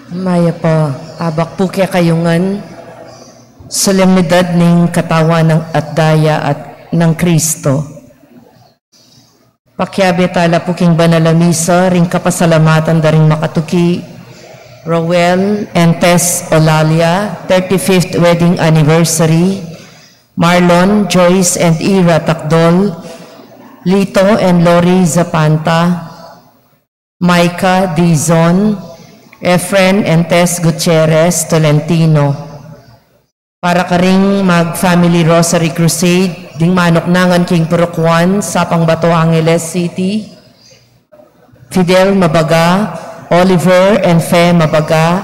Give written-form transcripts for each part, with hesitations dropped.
Maya po, abak po kaya kayungan, solemnidad ng katawan ng at daya at ng Kristo. Pakyabe tala po king banalamisa, ring kapasalamatan da ring makatuki, Rowel and Tess Olalia, 35th wedding anniversary, Marlon, Joyce and Ira Takdol, Lito and Lori Zapanta, Micah Dizon, Efren and Tess Gutierrez Tolentino. Para karing mag-Family Rosary Crusade, ding manoknangan king Purukwan sa Pangbato Angeles City, Fidel Mabaga, Oliver and Fe Mabaga,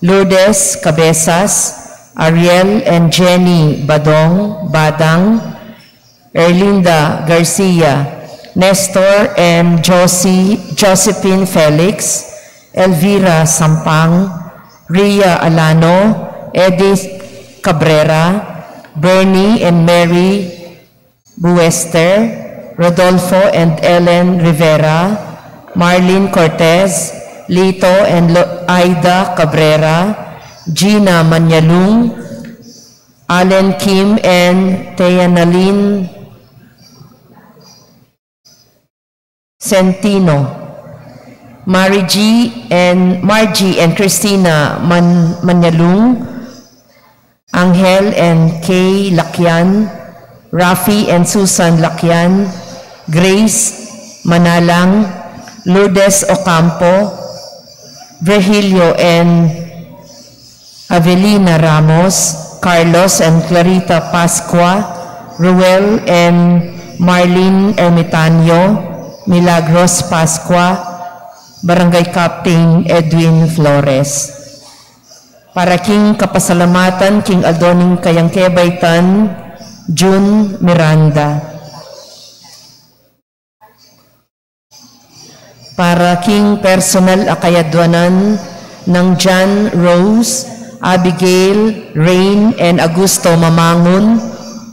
Lourdes Cabezas, Ariel and Jenny Badang, Erlinda Garcia, Nestor and Josephine Felix, Elvira Sampang, Ria Alano, Edith Cabrera, Bernie and Mary Buester, Rodolfo and Ellen Rivera, Marlene Cortez, Lito and Aida Cabrera, Gina Manyalung, Allen Kim and Teyanalyn Centino, Margie and Christina Manyalung, Angel and Kay Lakyan, Rafi and Susan Lakyan, Grace Manalang, Lourdes Ocampo, Virgilio and Avelina Ramos, Carlos and Clarita Pascua, Ruel and Marlene Ermitanio, Milagros Pascua, Barangay Captain Edwin Flores. Para king kapasalamatan king Aldoning Kayangkebaytan, June Miranda. Para king personal akayadwanan ng John Rose, Abigail, Rain and Augusto Mamangun,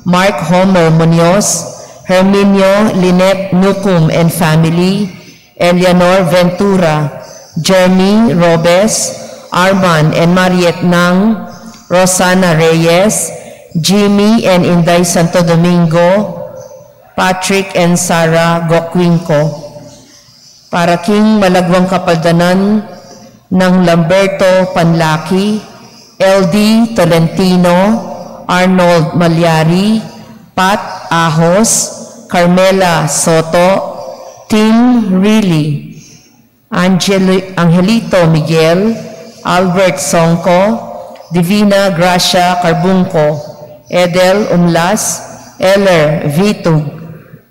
Mark Homer Munoz, Herminio Lynette Nucum and family, Eleanor Ventura, Jeremy Robes, Arman and Mariette Nang, Rosana Reyes, Jimmy and Inday Santo Domingo, Patrick and Sarah Gokwinko. Para king malagwang kapaldanan ng Lamberto Panlaki, LD Tolentino, Arnold Malyari, Pat Ahos, Carmela Soto, Tim Riley, Angelito Miguel, Albert Songko, Divina Gracia Carbunco, Edel Umlas, Eller Vitug,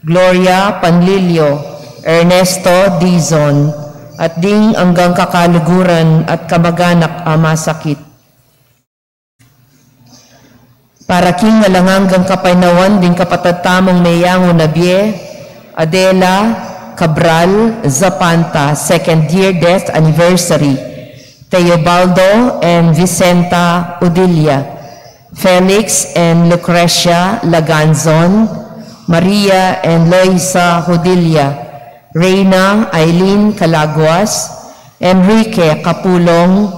Gloria Panlilio, Ernesto Dizon, at ding hanggang kakaluguran at kamag-anak masakit. Para king nalanganggang kapainawan ding kapatatamong Mayango Nabie, Adela Cabral Zapanta, 2nd year death anniversary, Teobaldo and Vicenta Udilia, Felix and Lucrecia Laganzon, Maria and Loisa Hudilia, Reina Aileen Calaguas, Enrique Capulong,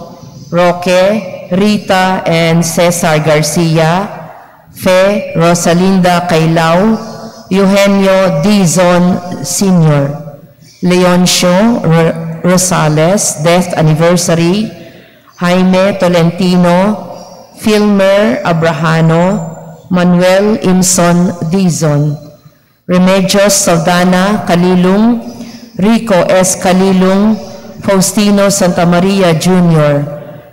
Roque, Rita and Cesar Garcia, Fe Rosalinda Cailao, Eugenio Dizon Sr., Leoncio Rosales, death anniversary, Jaime Tolentino, Filmer Abrahano, Manuel Imson Dizon, Remedios Saldana Calilung, Rico S. Calilung, Faustino Santa Maria Jr.,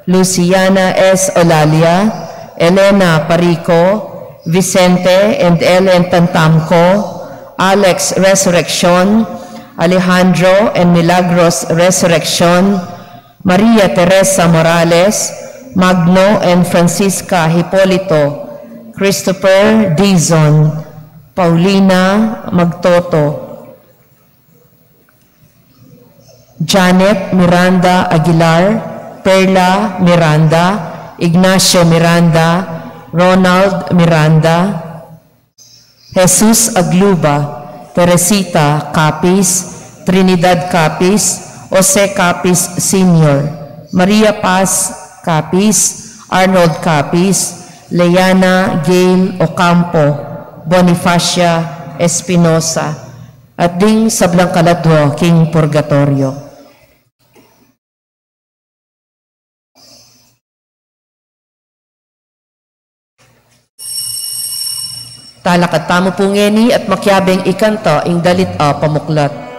Luciana S. Olalia, Elena Parico, Vicente and Ellen Tantamco, Alex Resurrection, Alejandro and Milagros Resurrection, Maria Teresa Morales, Magno and Francisca Hipolito, Christopher Dizon, Paulina Magtoto, Janet Miranda Aguilar, Perla Miranda, Ignacio Miranda, Ronald Miranda, Jesus Agluba, Teresita Capis, Trinidad Capis, Jose Capis Sr., Maria Paz Capiz, Arnold Capiz, Leana Gail Ocampo, Bonifacia Espinosa, at ding sablang kaladwo king purgatorio. Talakad tamo po ngeni at makyabeng ikanta ing dalit a pamuklat.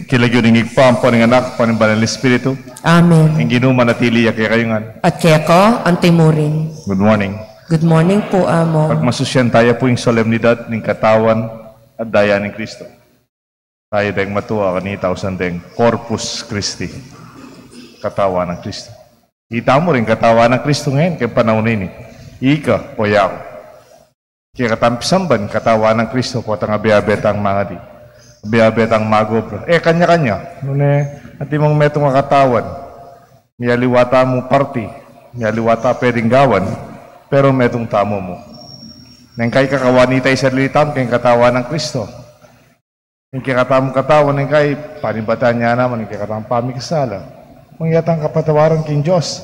Kilagyuning igpam po ng anak po ng Banal na Espiritu. Amen. Ang ginuman at iliya kaya kayungan. At kaya ko, ang timurin. Good morning. Good morning po, Amo. Pagmasusyan tayo po yung solemnidad ng katawan at daya ng Kristo. Tayo dahil matuwa kanita usan dahil Corpus Christi. Katawan ng Kristo. Kita mo rin katawan ng Kristo ngayon kaya panahon ini. Ika po yaw. Kaya katampisamban katawan ng Kristo po at ang abiyabetang mga di. Abiyabetang magobra. Kanya-kanya. Nune, at imong metong katawan. Miyaliwata mo party. Miyaliwata pwedeng gawan. Pero metong tamo mo. Nang kay kakawanita sa litam, kay katawan ng Kristo. Nang kay katawan ng kay panibatan niya naman, nang kay katamang pamikasala. Mangyatang kapatawaran king Diyos.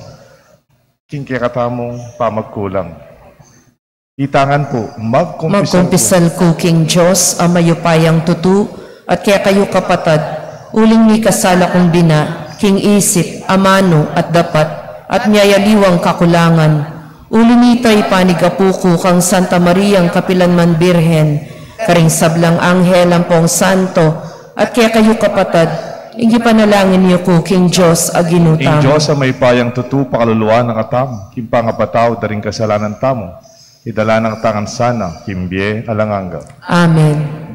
King kay katamong pamagkulang. Itangan po, magkumpisal ko king Diyos, ang mayupayang tutu, at kaya kayo kapatad, uling ni kasala kong dina, king isip, amano at dapat, at niyayaliwang kakulangan. Ulimitay panigapuko kang Santa Mariang Kapilanman Birhen, karing sablang anghel ampong santo, at kaya kayo kapatad, ingi panalangin niyo ko king Diyos aginutam. Ing Diyos sa may payang tutu pakaluluwa ng atam, kimpangapataw daring kasalanan tamo, idala ng tangan sana, kimbye alanganga. Amen.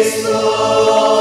Cristo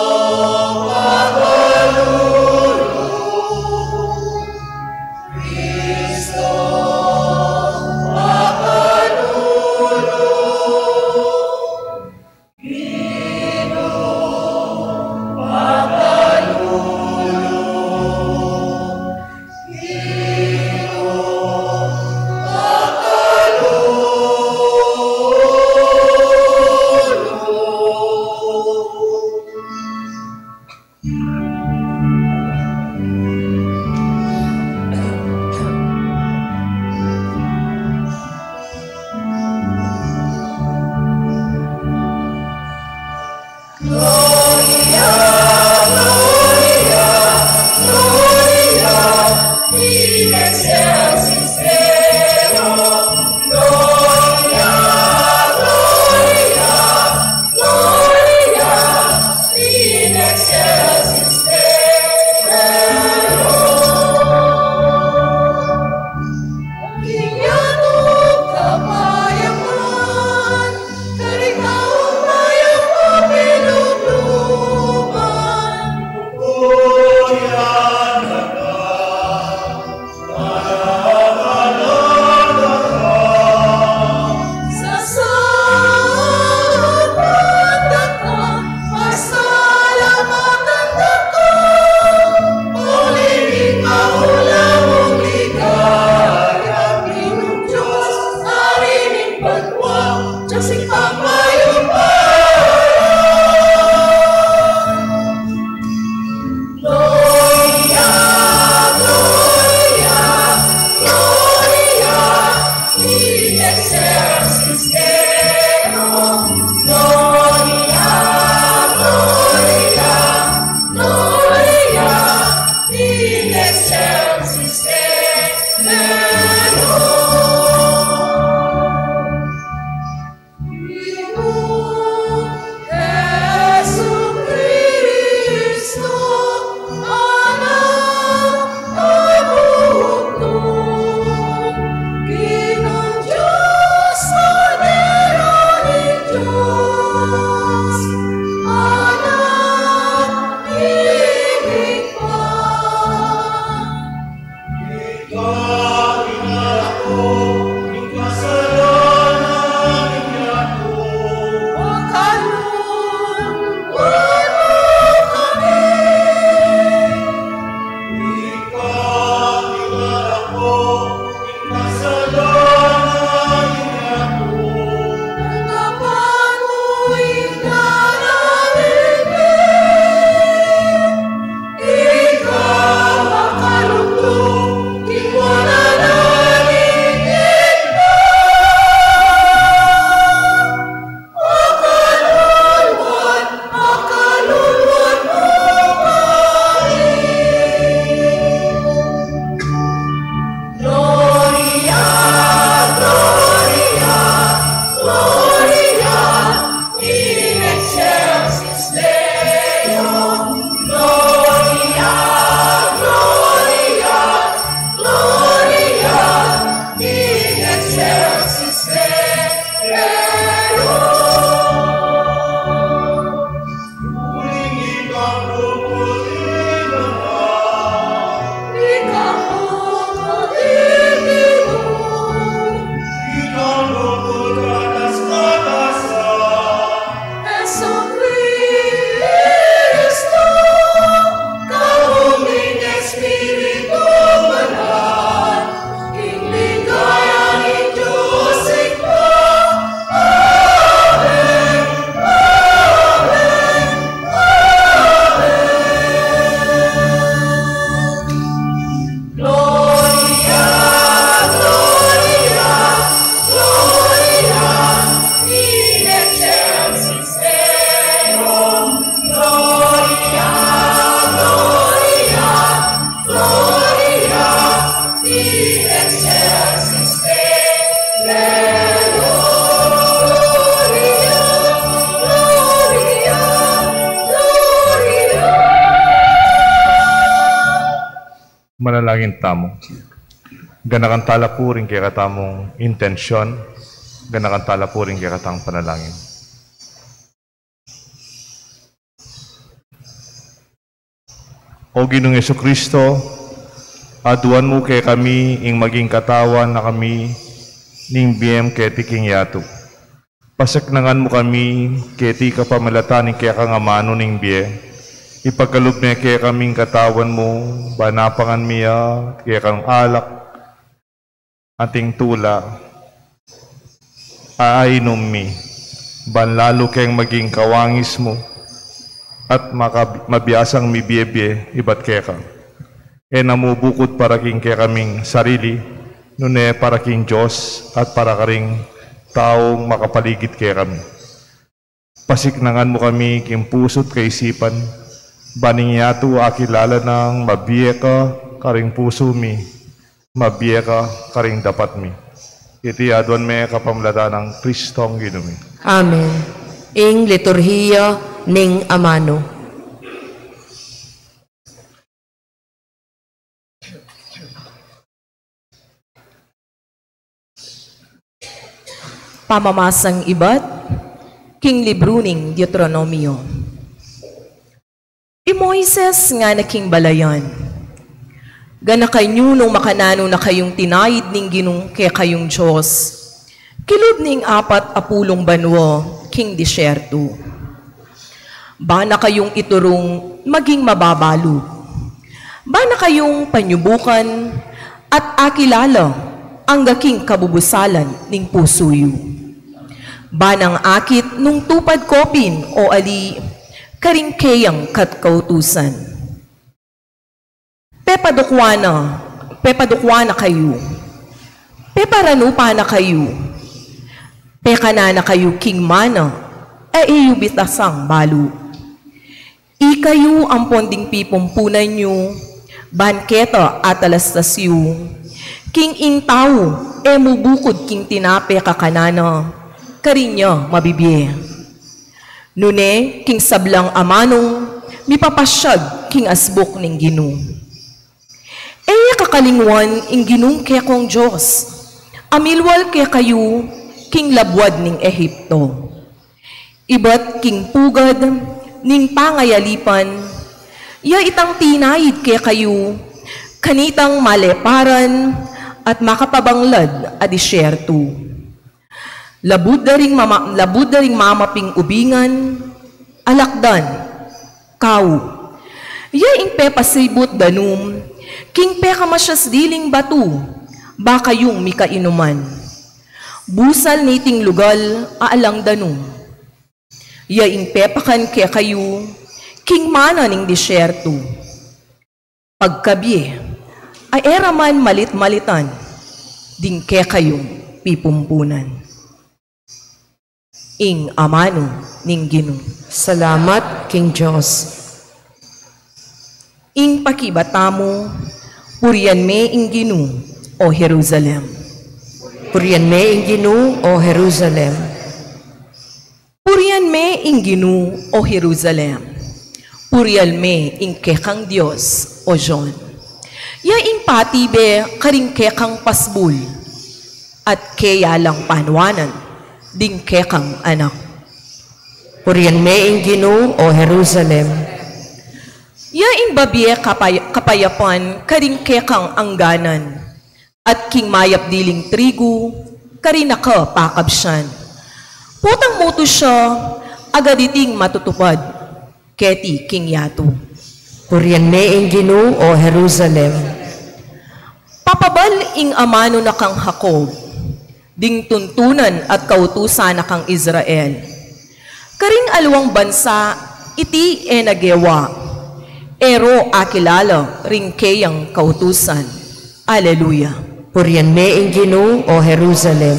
Manalangin tamo. Ganakan tala po rin kaya katamong intensyon. Ganakan tala po rin kaya katang panalangin. O Ginoong Jesucristo, aduan mo kay kami ing maging katawan na kami ning biyem kay tiking yato. Pasaknangan mo kami kay ti kapamalatanin kaya kangamano ning biye. Ipagkaloob niya kaya kaming katawan mo, banapangan miya, kaya kang alak, ating tula, aainom mi, banlalo kayang maging kawangis mo, at mabiyasang mibiyebye, iba't kaya ka. E namubukod para king kaya kaming sarili, nune para king Diyos, at para karing taong makapaligid kaya kami. Pasiknangan mo kami king puso't kaisipan, baning yato akilala ng mabiye ka, karing puso mi, mabiye ka, karing dapat mi. Iti aduan me kapamlata ng Kristong Ginumi. Amen. Ing liturhiya ning amano. Pamamasang ibat, king libro ning Deuteronomio. Moises nga naking balayan. Gana kayo nung makanano na kayong tinayid ning ginung kaya kayong Diyos. Kilod ning 40 banwa, king disyerto. Bana kayong iturong maging mababalo. Bana kayong panyubukan at akilala ang gaking kabubusalan ning pusuyo. Banang akit nung tupad kopin o ali karing kayang katkautusan. Pepadukwana kayo. Peparanupa na kayo. Pekana na kayo king mana, iyo bitasang balo. Ikayo ang ponding pipumpunan nyo, banketa at alastasyo, king intaw, mubukod king tinape kakanana, karinya mabibye. Nune, king sablang amanong, mipapasyag king asbok ning Ginoo. Kakalingwan ing ginung kaya kong Diyos, amilwal kaya kayo, king labwad ning Ehipto. Iba't king pugad, ning pangayalipan, ya itang tinayid kaya kayo, kanitang maleparan, at makapabanglad a disyerto. Labud da ring mamaping ubingan, alakdan, kau. Ya ing pepasibot danum, king peka masyas diling batu, baka yung mikainuman. Busal niting lugal, aalang danum. Ya ing pepakan kaya kayo, king mana ning disyerto. Pagkabi, ay eraman malit-malitan, ding kaya kayong pipumpunan. Ing amano ning Ginoo. Salamat, King Diyos. Ing pakibatamo, purian me ing Ginoo, o Jerusalem. Purian me ing Ginoo, o Jerusalem. Purian me ing Ginoo, o Jerusalem. Purian me ing kekang Dios, o John. Ya ing patibe karing kekang pasbul, at kaya lang panwanan, ding kekang anak. Purian me ing Ginoo, o Jerusalem. Ya ing babye kapayapan karing kekang angganan, at king mayap diling trigo, karinaka pakabsyan. Putang muto siya, agaditing matutupad, keti king yato. Purian me ing Ginoo, o Jerusalem. Papabal ing amano na kang Jacob, ding tuntunan at kautusan na kang Israel. Karing alawang bansa, iti nagewa, ero akilala ring kayang kautusan. Alleluia. Purian me ing Ginoo, o Jerusalem.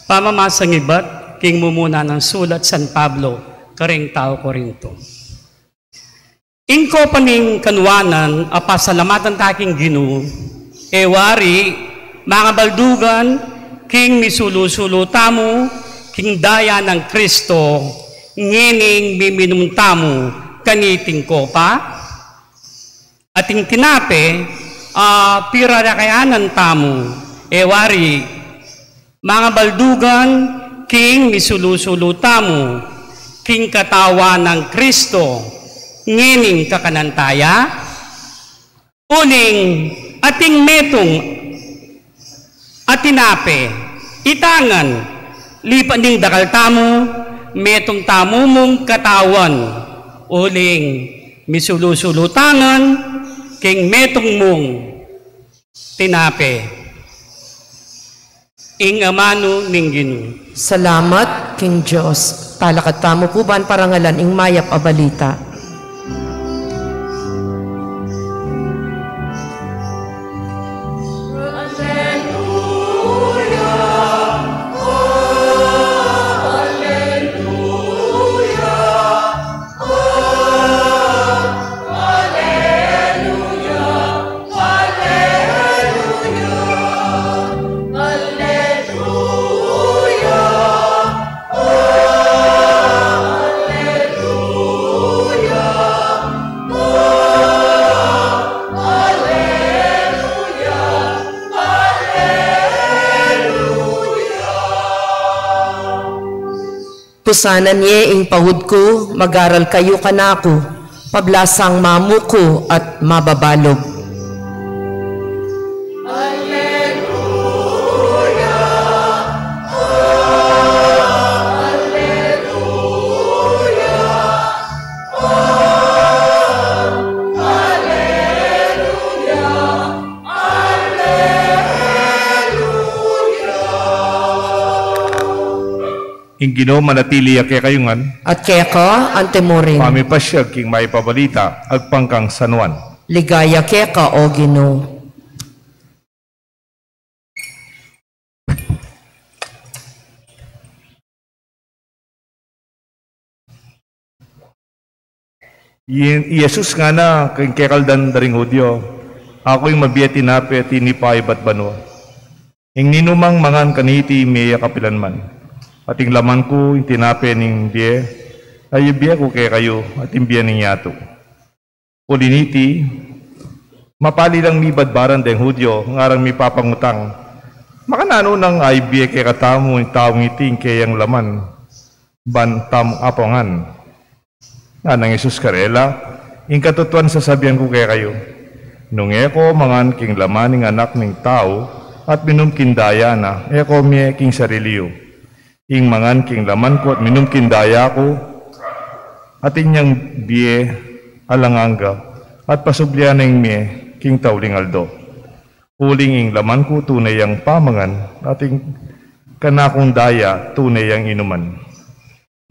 Pamamasang ibat, king mumuna ng sulat San Pablo, karing tao Korinto. Ingko paning kanwanan, apasalamatan taking Ginoo, ewari, mga baldugan, king misulusulo tamo, king daya ng Kristo, ngining miminum tamo, kaniting kopa, ating tinape, pirarakayanan tamo, ewari, mga baldugan, king misulusulo tamo, king katawa ng Kristo, ngining kakanantaya, uning ating metong atinape, itangan, lipaning dakal tamo, metong tamo mong katawan, uling misulusulotangan, king metong mong tinape. Ing amano ninggin. Salamat, King Diyos. Talakat tamo po ba ang parangalan ing mayap a balita? Pusanan niya ing pahud ko, magaral kayo kanako, pablasang mamuko at mababalog. Ing Ginoo manatili kay kayungan, At kaya ka, antemorin, pamipasyag king maipabalita, agpangkang sanuan. ligaya kaya ka, o Ginoo. Yesus nga na, kay kekaldan daring Hudyo, ako yung mabiyati nape at tinipay bat banwa. Ing ninumang mangan kaniti meya kapilanman. At yung laman ko, yung tinape ning biye, ay biye ko kay kayo at yung biye ning yato. Uliniti, mapali lang mi badbaran deng Hudyo, ngarang mi papangutang. Makanano nang ay biye kay katamo yung taong iting kay yung laman, ban tamong apongan. Nga nang Isus karela, yung katutuan sasabihan ko kay kayo. Nung eko mangan king laman ng anak ng tao, at minumkindaya na, eko miye king sariliyo. Ing mangan king laman ko at minumkindaya ko, at inyang biye alanganga, at pasublian ng miye king tauling aldo. Uling ing laman ko tunay ang pamangan, at ing kanakong daya tunay ang inuman.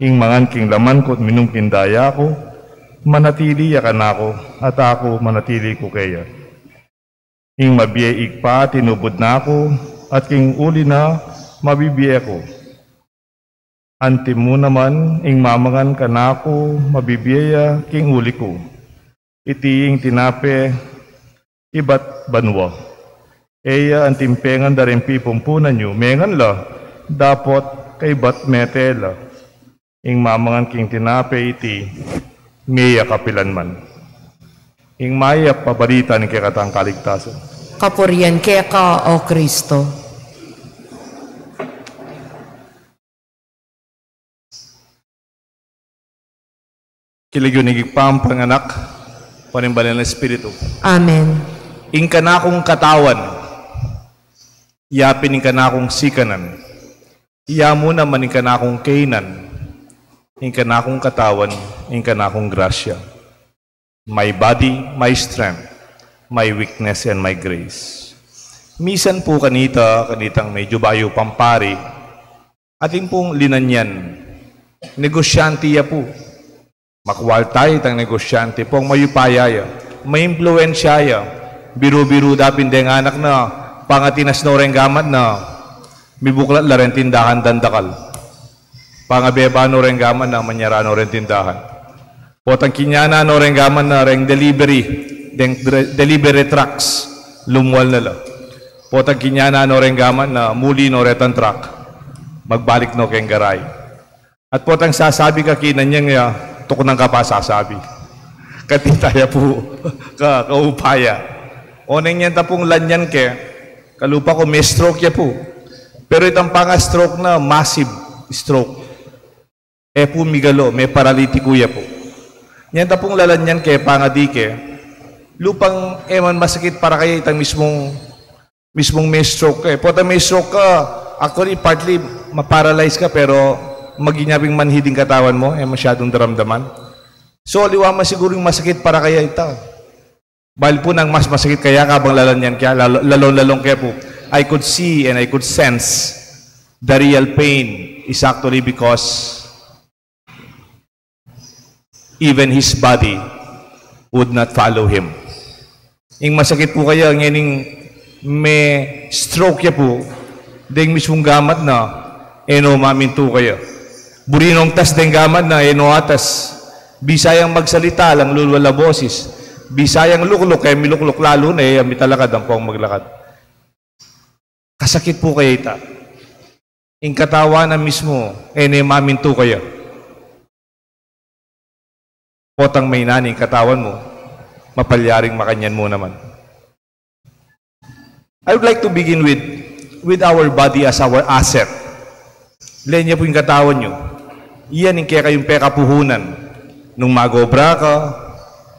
Ing mangan king laman ko at minumkindaya ko, manatili yakan ako, at ako manatili ko kaya. Ing mabiye ikpa, tinubod na ako, at king uli na, mabibiye ko. Anti mo naman, ing mamangan ka na ako, mabibiya, king uli ko. Itiing tinape, ibat banwa. Eya, antimpengan da rin pipumpunan nyo, mengan la, dapot kay bat metela. Ing mamangan king tinape iti, meya kapilanman. Ing maya pabalita ni kekatang kaligtasan. Kapurian kaya ka, o Kristo. Kiligyo ni panganak, panimbalan ng Espiritu. Amen. Ing kanakong katawan, yapin ing kanakong sikanan, iya mo naman ing kanakong kainan, ing kanakong katawan, ing kanakong grasya. My body, my strength, my weakness, and my grace. Misan po kanitang medyo bayo pampari, ating pong linanyan, negosyante ya po. Makwal tayo tang negosyante pong mayupaya, may impluensya ya, biru-biru dapin deng anak na, pangatinas no rin gamat na, mibuklat la rin tindahan dandakal. Pangabeba no rin gamat na, manyara no rin tindahan. Potang kinyana no rin gamat na rin delivery trucks, lumuwal na la. Potang kinyana no renggaman na muli no retan truck. Magbalik no keng garay. At potang sasabi ka kinanyang tukunang ka pa sasabi. Katitaya po kaupaya. Oneng yan tapong lanyan ke, kalupa ko may stroke ya po. Pero itang panga-stroke na massive stroke. Po migalo, may paralitiko ya po. Yan tapong lalanyan ke, pangadike, lupang eman masakit para kaya itang mismong may stroke ka. Pota may stroke ka, actually partly maparalyze ka pero maginyabing manhiding katawan mo, masyadong daramdaman. So liwa siguro yung masakit para kaya ita. Bahal po nang mas masakit kaya kabang lalanyan kaya, lalong kaya po, I could see and I could sense the real pain is actually because even his body would not follow him. Yung masakit po kaya, ngayon may stroke ya po, ding mismong gamat na, maminto kaya. Burinong tas ding gamat na, atas, bisayang magsalita lang lulwala boses, bisayang lukluk, kaya milukluk lalo na, mitalakad ang pong maglakad. Kasakit po kaya ita. Yung katawa na mismo, maminto kaya. Potang may naning katawan mo, mapalyaring makanyan mo naman. I would like to begin with our body as our asset. Lenya po yung katawan nyo. Iyan yung kaya kayong pekapuhunan. Nung magobra ka,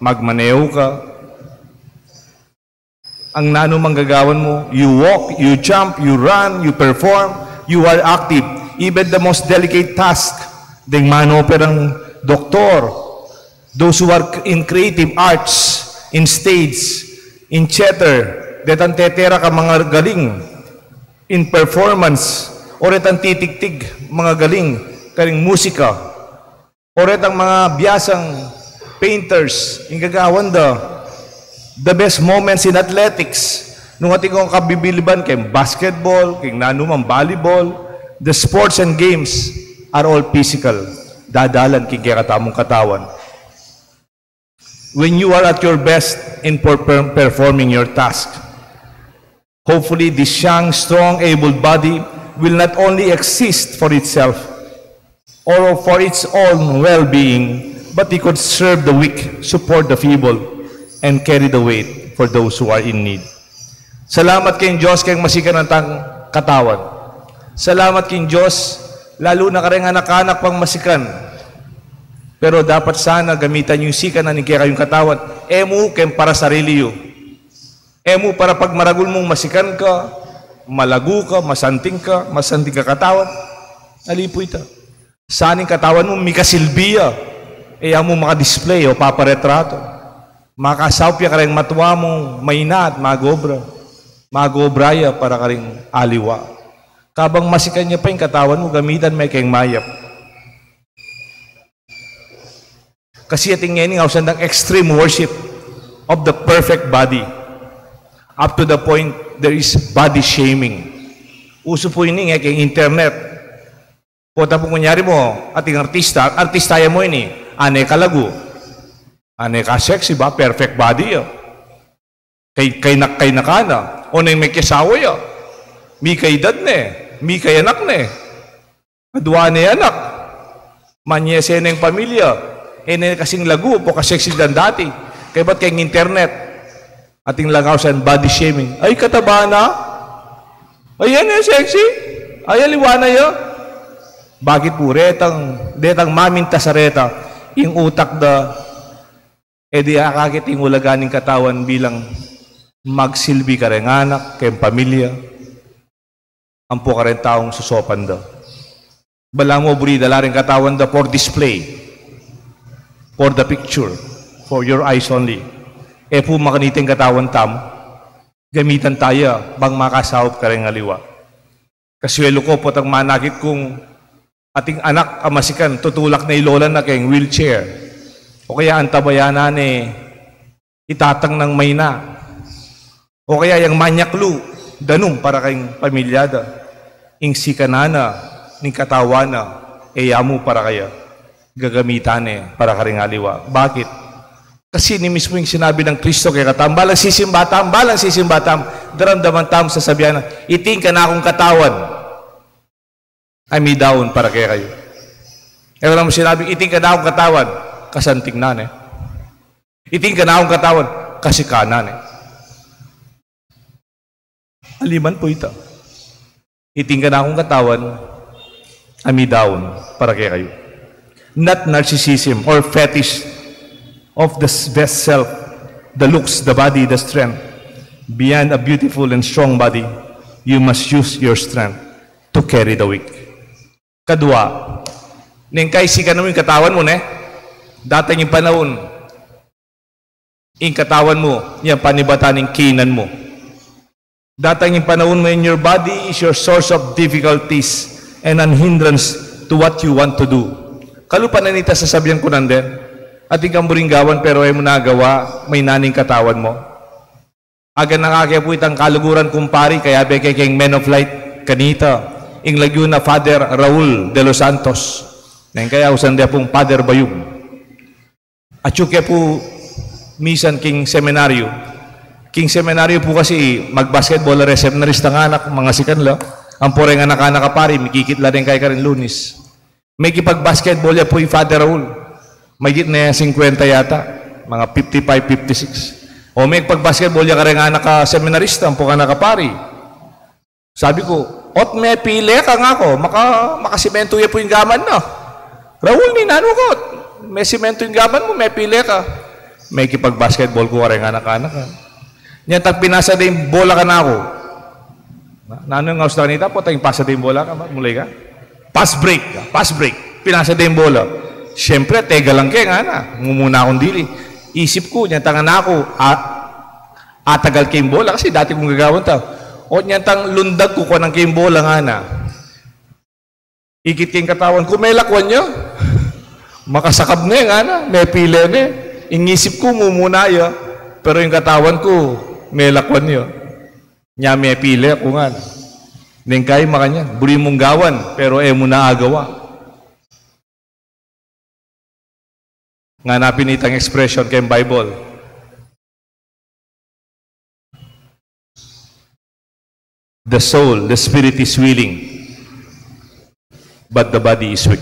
magmaneo ka, ang nano manggagawan mo, you walk, you jump, you run, you perform, you are active. Even the most delicate task, ding manoperang doktor, those who are in creative arts, in stage, in theater, detan tetera ka mga galing, in performance, o detan titig-tig mga galing, karing musika, o detang mga biyasang painters, yung gagawan the best moments in athletics, nung ating kong kabibiliban, kay basketball, kay nanumang volleyball, the sports and games are all physical. Dadalan kay katamong katawan. When you are at your best in performing your task, hopefully this young, strong, able body will not only exist for itself or for its own well-being, but it could serve the weak, support the feeble, and carry the weight for those who are in need. Salamat kayong Diyos kayong masikan ng katawan. Salamat kayong Diyos, lalo na kareng anak-anak pang masikan. Pero dapat sana gamitan yung sika na ni kaya kayong katawan. Emu kem para sarili yu. Emu para pag maragul mong masikan ka, malagu ka, masanting ka katawan. Alipo ito. Saning katawan mo, mikasilbiya. Mo maka-display o paparetrato. Makasawpya ka rin matuwa mong mayna at magobra. Magobraya para ka rin aliwa. Kabang masikan niya pa yung katawan mo, gamitan may kayong mayap. Kasi ating ngayon nga usandang extreme worship of the perfect body. Up to the point there is body shaming. Uso po yun nga kayong internet. Punta po kunyari mo, ating artistaya mo yun ane ka lagu, ane ka sexy ba, perfect body yun. Kay nakana, o na may kisawa yun. Mi kay dad mi kay anak adwa na anak. Manyese na yung pamilya. Kasing lagu po kasexy dan dati. Kaya ba't kayong internet? Ating langaw sa body shaming. Ay, kataba na? Ayan sexy? Ay, aliwana yun? Bakit po? Retang maminta sa reta, yung utak di akakit yung ulaganing katawan bilang magsilbi ka rin anak, kayong pamilya, ampo ka rin taong susopan Balang mo, burida, laring katawan for display. For the picture, for your eyes only. Po makaniting katawan tam, gamitan tayo, bang makasahop ka rin aliwa. Kaswelo ko po tang manakit kung ating anak amasikan, tutulak na ilola na kayong wheelchair. O kaya ang tabayanan itatang ng mayna. O kaya yung manyaklu, danong para kayong pamilyada. Ing sikanana, ning katawana, yamu para kaya. Gagamitan para karing aliwa. Bakit? Kasi ni mismo yung sinabi ng Kristo kay katam, balang sisimbatam, daramdaman tam sa sabihan na, iting ka na akong katawan, ay may daon para kaya kayo. E wala mo sinabi, iting ka na akong katawan, kasanting na, iting ka na akong katawan, kasi kanan, aliman po ito. Iting ka na akong katawan, ay may daon para kaya kayo. Not narcissism or fetish of the best self, the looks, the body, the strength. Beyond a beautiful and strong body, you must use your strength to carry the weak. Kadua, neng kay si kanong yung katawan mo, datang yung panahon, yung katawan mo, yung panibatan ng kinan mo. Datang yung panahon mo in your body is your source of difficulties and an hindrance to what you want to do. Kalupan na nita sasabihan ko nandun, ating kang buringgawan pero ay mo nagawa, may naning katawan mo. Aga nakakaya po itang kaluguran kumpari, kaya beke keng Men of Light kanita, ing Laguna Father Raul de los Santos, nang kaya usan dia pong Father Bayug. At yung kaya po, misan king seminaryo. King seminaryo po kasi, mag-basketball na seminarista ng anak, mga sikanla, ang poreng anak-anak kapari, mikikitla rin kay Karin Lunis. May kipag-basketball ya po yung Father Raul. May na 50 yata, mga 55, 56. O may pag-basketball yung kareng anak ka seminarista, ang puka nakapari. Sabi ko, ot may pili ka nga ko, makasimento ya po yung gaman no. Raul, ni nanukot, may simento yung gaman mo, may pili ka. May kipag-basketball ko kareng anak-anak ka. Yan, tag pinasa din bola ka na ako. Nanong nga ustaw nita po, tayong pasa din bola ka, mulay ka. Pass break, pinasa din bola. Siyempre, tega lang kaya nga na. Ngumuna akong dili. Isip ko, niyan tangan ako, atagal kayong bola. Kasi dati kong gagawin tao. O niyan tang lundag ko ng kayong bola nga na. Ikit kayong katawan ko, may lakwan nyo. Makasakab na nga na. May pila na. Ingisip ko, mumuna ya. Pero yung katawan ko, may lakwan nyo. Nya may pila ko nga na. Neng kayo makanya. Buri mong gawan, pero mo na agawa. Nga napinitang expression kay Bible. The soul, the spirit is willing, but the body is weak.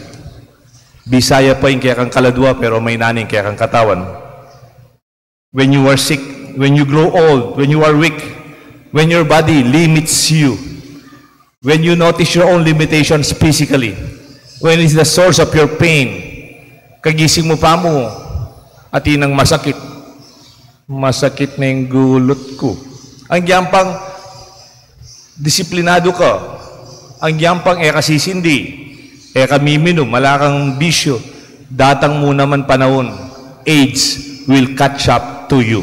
Bisaya pa yung kaya kang kaladwa, pero may naning kaya kang katawan. When you are sick, when you grow old, when you are weak, when your body limits you, when you notice your own limitations physically, when it's the source of your pain, kagising mo pa mo at inang masakit na yung gulot ko. Ang giyampang disiplinado ka, ang giyampang kasisindi, kamiminom, malakang bisyo, datang mo naman panahon, AIDS will catch up to you.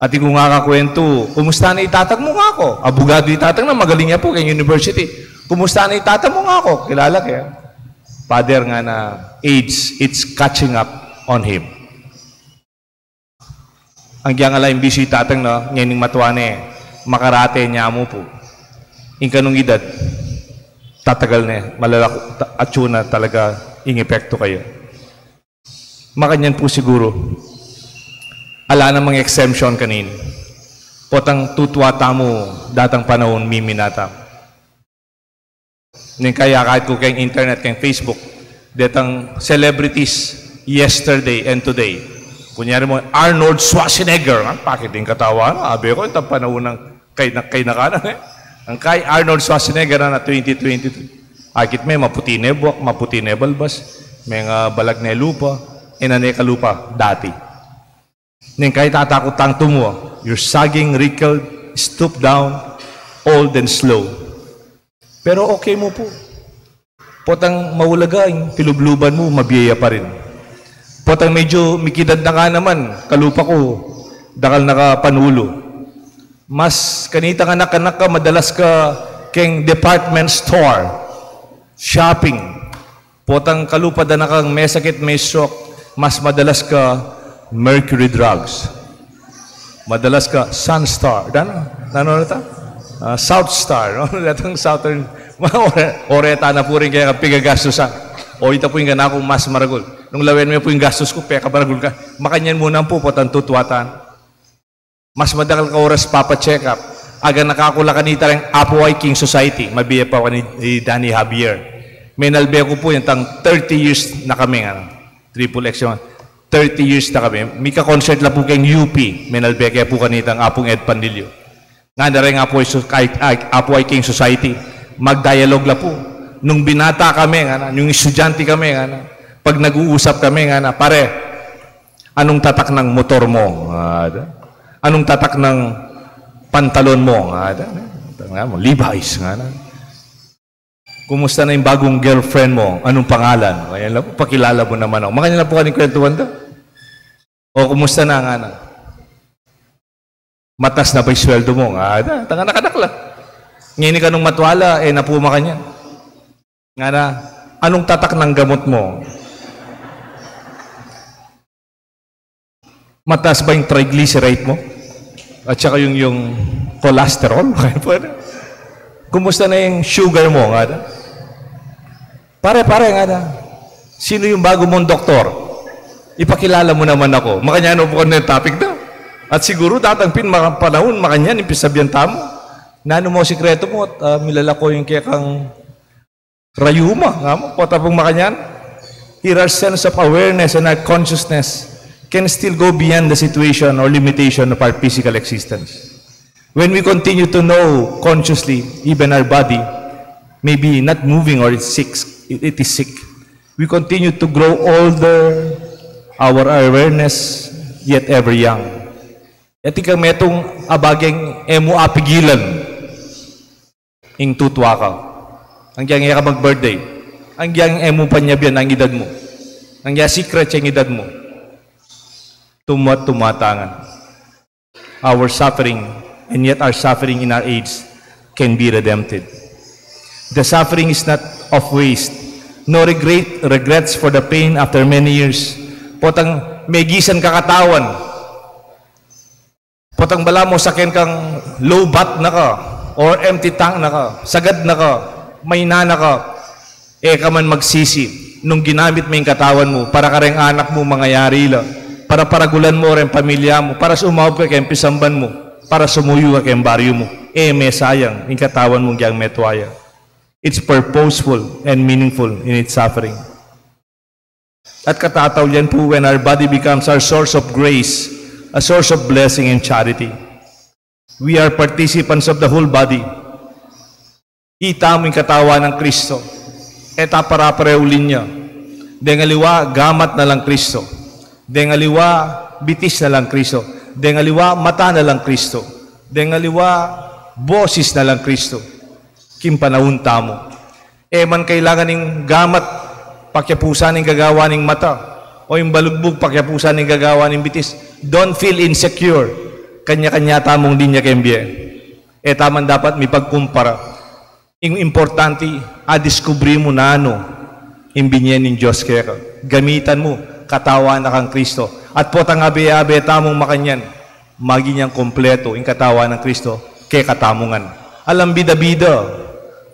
At kung nga kakwento, kumusta na itatag mo nga ako? Abogado itatag na, magaling niya po kay university. Kumusta na itatag mo nga ako? Kilala kaya? Father nga na AIDS, it's catching up on him. Ang giyang ala yung bisyo itatang na, ngayon matuwane, makarate niya mo po. Yung kanong edad, tatagal na, malalako, at yun na talaga yung epekto kayo. Makanyan po siguro, ala namang exemption kanin. Potang tutwata mo, datang panahon, miminata. Nang kaya kahit ko kayong internet, kayong Facebook, detang celebrities yesterday and today. Kunyari mo, Arnold Schwarzenegger. Bakit din katawa? Abi ko, itang panahon ng kay nakanan Ang kay Arnold Schwarzenegger na 2022. Akit may maputi nebok, maputi nebalbas, may nga balag na lupa, inanay ka lupa, dati. Nang kay tatakot tang tumuwa, you're sagging, wrinkled, stoop down, old and slow. Pero okay mo po. Potang maulaga, yung pilubluban mo, mabiyaya pa rin. Potang medyo mikidad na ka naman, kalupa ko, dakal nakapanulo. Mas kanita ka nakanak ka, madalas ka keng department store, shopping. Potang kalupa na kang may sakit, may stroke, mas madalas ka mercury drugs. Madalas ka Sunstar. Ano na ta? South Star, no? Latang Southern, oreta na po rin kaya pigagastusan. O ito po yung ganakong mas maragol. Nung lawen mo po yung gastos ko, peka baragul ka. Makanyan muna po, potang tutwatan. Mas madagal ka oras papa-check up. Aga nakakula ka nita rin Apoy King Society. Mabiya pa ako ni Danny Javier. May nalbe ko po yung 30 years na kami. Triple X yun. 30 years na kami. May ka-concert lang po kayong UP. May nalbe kaya po kanitang Apong Ed Pandilio. Nga na rin Apoy King Society. Mag-dialogue lang po. Nung binata kami, yung estudyante kami, pag nag-uusap kami, pare, anong tatak ng motor mo? Anong tatak ng pantalon mo? Levi's. Kumusta na yung bagong girlfriend mo? Anong pangalan? Ayan lang po, pakilala mo naman ako. Makanya na po kaning kwentuhan to. O kumusta na matas na ba yung sweldo mo? Tanga nakadak lang. Ngayon ka nung matwala, napuma ka niya. Anong tatak ng gamot mo? Mataas ba yung triglyceride mo? At saka yung cholesterol? Kumusta na yung sugar mo? Pare, sino yung bago mong doktor? Ipakilala mo naman ako. Makanya ano po na yung topic daw. At siguro datang mga panahon, makanya impisabyan tamo. Nano mo sikreto mo at milala ko yung kaya kang rayuma. Potapong makanyan. Here our sense of awareness and our consciousness can still go beyond the situation or limitation of our physical existence. When we continue to know consciously, even our body may be not moving or it is sick. We continue to grow older, our awareness, yet ever young. At ikaw metong abageng emo apigilan ing tutwa ka. Ang giyang ka mag-birthday. Ang giyang emo panyabian ang edad mo. Ang giyang secret yung edad mo. Tumatangan. Our suffering, and yet our suffering in our age can be redempted. The suffering is not of waste. No regrets for the pain after many years. Potang may gisan kakatawan. Potang bala mo sakin kang low bat na ka, or empty tank na ka, sagad na ka, may nana ka, ka man magsisi nung ginamit mo yung katawan mo para ka rin anak mo mangyayari lang. Para paragulan mo rin pamilya mo, para sumawag ka kayong pisamban mo, para sumuyo ka kayong baryo mo. May sayang, yung katawan mong giyang metwaya. It's purposeful and meaningful in its suffering. At katataw yan po when our body becomes our source of grace, a source of blessing and charity. We are participants of the whole body. Ita mo yung katawan ng Kristo. Eta para pareulin niya. Dengaliwa, gamat na lang Kristo. Dengaliwa, bitis na lang Kristo. Dengaliwa, mata na lang Kristo. Dengaliwa, boses na lang Kristo. Kimpanahunta mo. Man kailangan ng gamat, pakyapusan ng gagawa ng mata. O yung balugbog, pakyapusan ng gagawa ng bitis. Don't feel insecure. Kanya-kanya tamong linya kembye. Taman dapat may pagkumpara. Yung importante, diskubri mo na imbinyan ng Diyos kaya gamitan mo, katawan na kang Kristo. At potang abe-abe tamong makanyan, maging kompleto yung katawan ng Kristo kay katamungan. Alang bida-bida,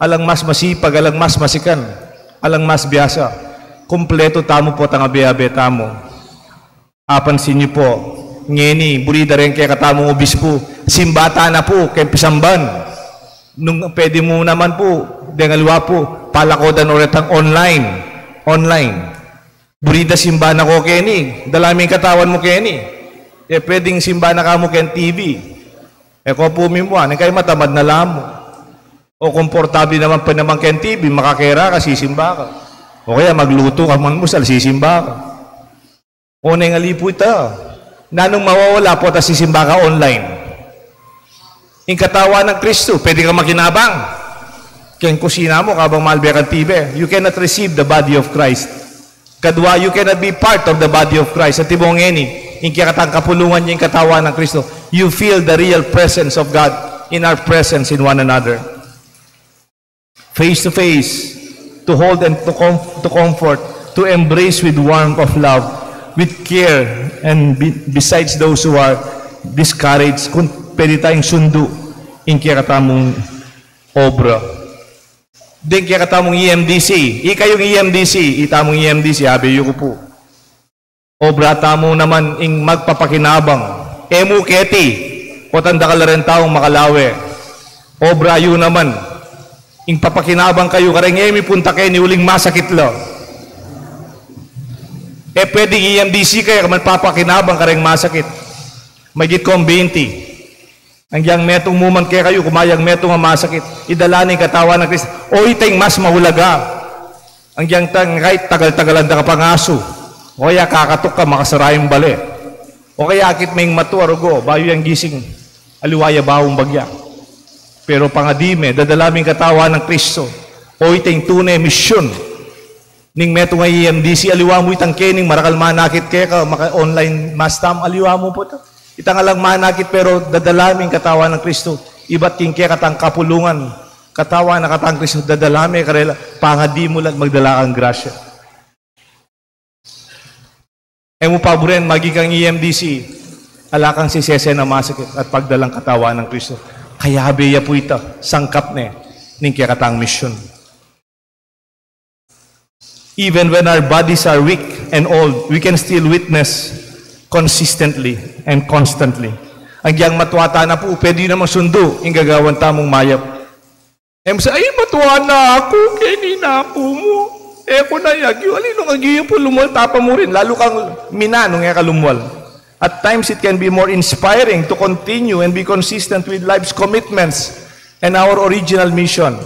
alang mas masipag, alang mas masikan, alang mas biyasa. Kompleto tamo potang abe-abe tamo. Apansin niyo po, ngeni, burida rin kay katamong obispo, simbata na po, kay pisamban. Nung pwede mo naman po, dengalwa po, palakodan ulit ang online. Burida simba na ko, Kenny. Dalaming katawan mo, Kenny. Pwedeng simba na ka mo, Ken TV. Kung pumimwa, kayo matamad na lang mo. O komportable naman pa naman Ken TV, makakera ka, sisimba ka. O kaya magluto ka, magmusal, sisimba ka. O nengali po ito. Nanong mawawala po, tas sisimba ka online. Yung katawan ng Kristo, pwede ka makinabang. Kaya kusina mo, kabang malbe kang TV. You cannot receive the body of Christ. Kadwa, you cannot be part of the body of Christ. At tibong ngeni, yung kiyakatang kapulungan niya yung katawan ng Kristo, you feel the real presence of God in our presence in one another. Face to face, to hold and to comfort, to embrace with warmth of love, with care, and besides those who are discouraged, kung pwede tayong sundo, yung kiyakatamong obra. Din kaya katamong EMDC. Ikayong EMDC, itamong EMDC, habi ko po. O brata mo naman ing magpapakinabang. Emu keti, o tanda ka rin taong makalawe. O brayo naman, ing papakinabang kayo, kareng emi punta kayo ni uling masakit lo. Pwedeng EMDC kayo, kaman papakinabang kareng masakit. Magit kong 20. Ang yang metong muman kayo, kumayang metong masakit. Idalaning katawan ng Kristo. O iteng mas mahulaga. Ang yang tang kahit tagal-tagalan da ka pangaso. O kaya kakatok ka, makasarayong bali. O kaya akit may matu arugo, bayo yung gising, aliwaya bawong bagya. Pero pangadime, dadalaming katawan ng Kristo. O iteng tunay misyon. Ning meto nga EMDC, aliwa mo itang kening, marakal manakit kaya ka, maka-online mastam, aliwa mo po ito. Itang alang manakit, pero dadalaming katawan ng Kristo. Iba't king kaya katang kapulungan, katawan na katang Kristo, dadalami karela, pangadimo lang magdala kang grasya. Mo paboren, magiging EMDC, alakang si Sese na masakit at pagdalang katawan ng Kristo. Kaya habeya po ito, sangkap na ning kaya katang misyon. Even when our bodies are weak and old, we can still witness consistently and constantly. Ang yang matuwata na po, pwede namang sundo, yung gagawan tamong mayap. Sa ay matuwa na ako, kanina po mo. Ko na yagyo, alino kagyo po lumwal, tapa mo rin, lalo kang minanong nga kalumwal. At times it can be more inspiring to continue and be consistent with life's commitments and our original mission.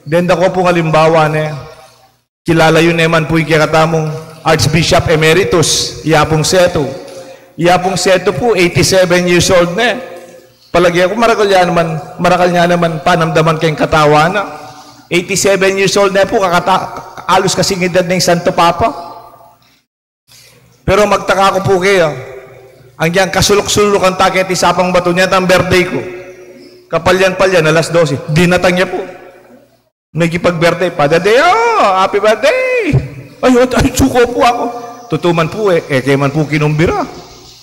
Then dako po halimbawa na, kilala yun naman po yung kakatamong Archbishop Emeritus, Yapong Seto. Yapong Seto po, 87 years old na. Palagi ako, marakal niya naman, panamdaman kayong katawan na. 87 years old na po, alos kasing edad ng Santo Papa. Pero magtaka ko po kayo, ang yang kasulok-sulok ang takit isapang bato niya, ang birthday ko. Kapalyan-palyan, alas 12, dinatang niya po. Nagipag-birthday, Padre, happy birthday! Ay, suko po ako. Tutuman po kaya man po kinumbira.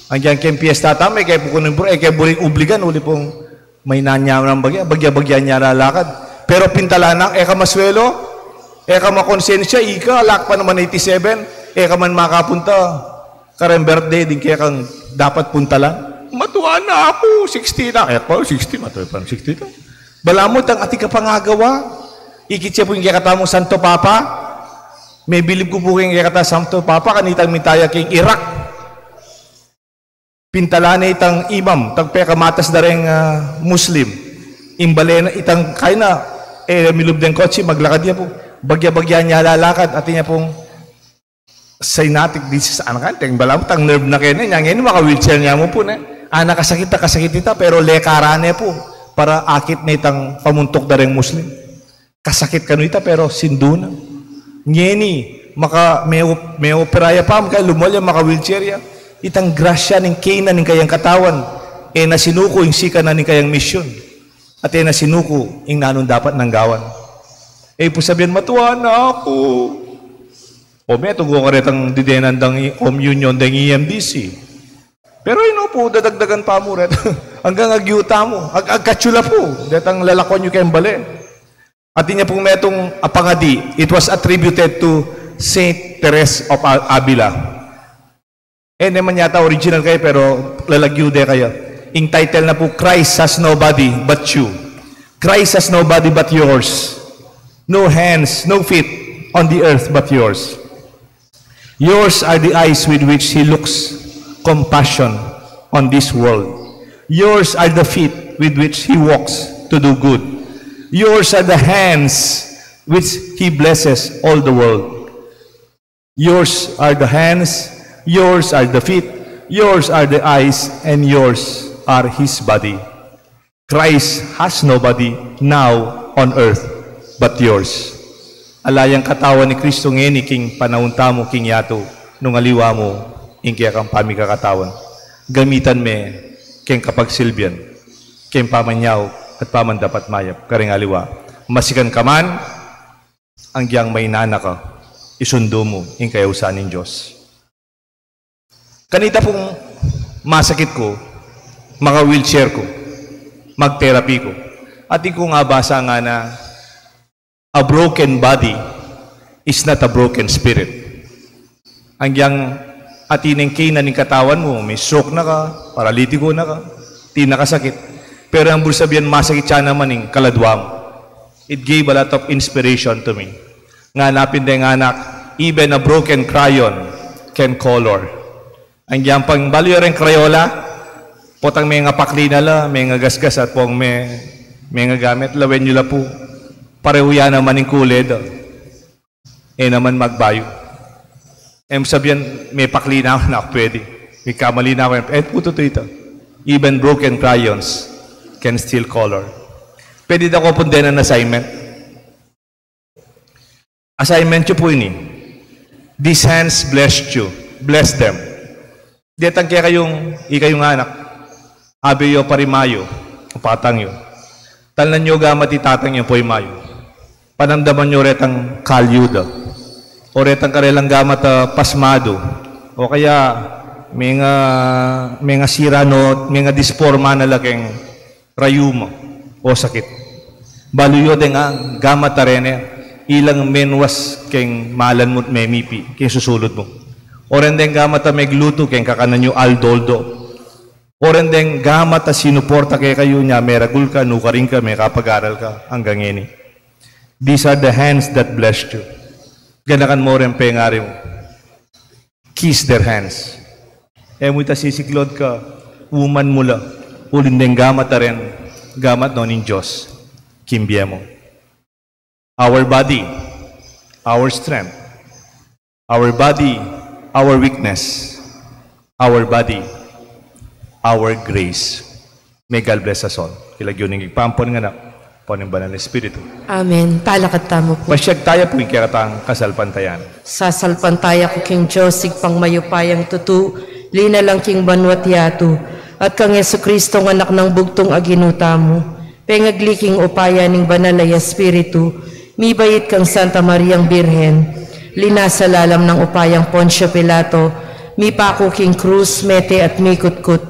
Hanggang kayong piyesta tama, kaya po kinumbira, kaya buling obligan, uli pong may nanya ng bagya niya lalakad. Pero pintala na, ka maswelo, ka makonsensya, lak pa naman 87, ka man makapunta, karang birthday, din kaya kang dapat puntalan. Matuwa na ako, 60 na. Pa, 60, matuwa pa 60 na. Balamot ang ating kapangagawa. Ikit siya po yung kakatamong Santo Papa. May bilib ko po yung kakata Santo Papa, kanitang mitaya king Iraq. Pintala na itang imam, tagpe kamatas na rin Muslim. Imbale na itang kaya na, milub din kotse, maglakad niya po. Bagya-bagya niya lalakad, at niya pong synatic disease, teng balamot, ang nerve na kayo na, ngayon maka-wheelchair niya mo po na. Kasakit ita, pero lekarane po, para akit na itang pamuntok na rin Muslim. Kasakit kanu ita pero sinduna. Ngeni may operaya pa kay lumalya maka wheelchair ya. Itang grasya ning kainan ning kayang katawan nasinuko ing sika na ning kayang misyon. At nasinuko ing nanon dapat nang gawan. Po sabihan matuwa na ako. O meto go karetang didenan dang communion dang EMDC. Pero po dadagdagan pa mo ret. Hanggang agyuta mo, agkatsula po. Detang lalakon yu kayong bale. At niya pong metong apangadi, it was attributed to Saint Teresa of Avila. Naman yata original kayo, pero lalagyo de kayo. Ing title na po, Christ has nobody but you. Christ has nobody but yours. No hands, no feet on the earth but yours. Yours are the eyes with which He looks compassion on this world. Yours are the feet with which He walks to do good. Yours are the hands which He blesses all the world. Yours are the hands, yours are the feet, yours are the eyes, and yours are His body. Christ has nobody now on earth but yours. Alayang katawan ni Kristo ngayon, king panahunta mo, king yato, nung aliwa mo, ing kaya kang pamikakatawan. Gamitan me, king kapagsilbian, king pamanyaw, at paman dapat mayap, karing aliwa. Masikan ka man, ang giyang may nana ka, isundo mo, yung kayausan ng Diyos. Kanita pong masakit ko, maka-wheelchair ko, mag-therapy ko. At ko nga basa nga na, a broken body is not a broken spirit. Ang giyang at ineng kay na ning katawan mo, may stroke na ka, paralitiko na ka, di nakasakit. Pero ang bulsabihan, masakit siya naman ning kaladwang. It gave a lot of inspiration to me. Nga napin din anak, even a broken crayon can color. Ang diyang pang baliyo rin crayola, potang may nga pakli na la, may nga gasgas at pong may nga gamit, lawen nyo la po. Pareho yan naman yung kulid. Naman magbayo. Sabihan, may pakli na ako na pwede. May kamali na ako. Puto ito. Even broken crayons can still color. Pwede na ko po din ang assignment. Assignment nyo po ini. These hands blessed you. Bless them. Detang kaya ikayong anak. Abi yo parimayo. Patang yo. Talan nyo gamat itatang yo po imayo. Panamdaman nyo retang kalyuda. O retang karelang gamat pasmado. O kaya may nga sirano, may nga disforma na laking rayuma o sakit. Baluyo din nga gamat arene ilang menwas keng malan mo memipi keng susulod mo. O rin din gamat may gluto keng kakanan nyo aldoldo. O rin din gamat sinuporta kay kayo niya meragul ka, nukaring ka, may kapag-aral ka hanggang ini. These are the hands that blessed you. Ganakan mo rin pengari mo. Kiss their hands. Mo ita sisiklod ka, uman mula, ulin din gamat rin, gamat no ning Diyos. Kimbye mo. Our body, our strength. Our body, our weakness. Our body, our grace. May God bless us all. Kilagyo ning ipampan nga na, poning banal na Espiritu. Amen. Talakat tamo po. Pasyag tayo po yung kiratang kasalpantayan. Sasalpantaya ko king Diyos, pang mayupayang tutu, lina lang king banwat yatu, at kang Yesu Kristo ng anak ng bugtong aginuta mo. Pengagliking upaya ning banalay Espiritu, mibayit kang Santa Mariang Birhen, linasalalam ng upayang Poncio Pilato, mipako king krus, mete at mikutkut,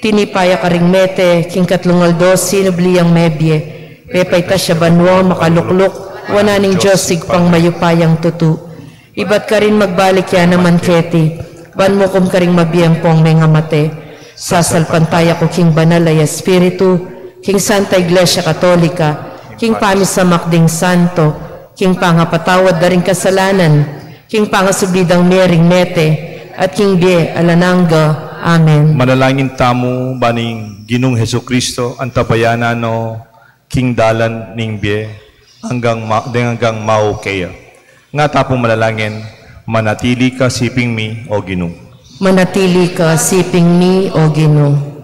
tinipaya ka ring mete, king katlungaldos, sinubliyang mebye, pepayta siya banwa, makalukluk, wana ning Diyos pang mayupayang tutu. Ibat ka rin magbalik yan naman keti, ban mo kum ka ring mabiyempong may nga mate, sasalpantaya ko king banalay Espiritu, King Santa Iglesia Katolika, King Pamisamak ding Santo, King Pangapatawad na rin kasalanan, King Pangasubidang Mering Mete, at King Bie Alananga. Amen. Manalangin tamo baning Ginong Hesus Kristo ang tabayanan no King Dalan ning Bie hanggang mao kaya. Nga tapong manalangin, manatili ka siping mi o Ginoo. Manatili ka siping mi o Ginoo.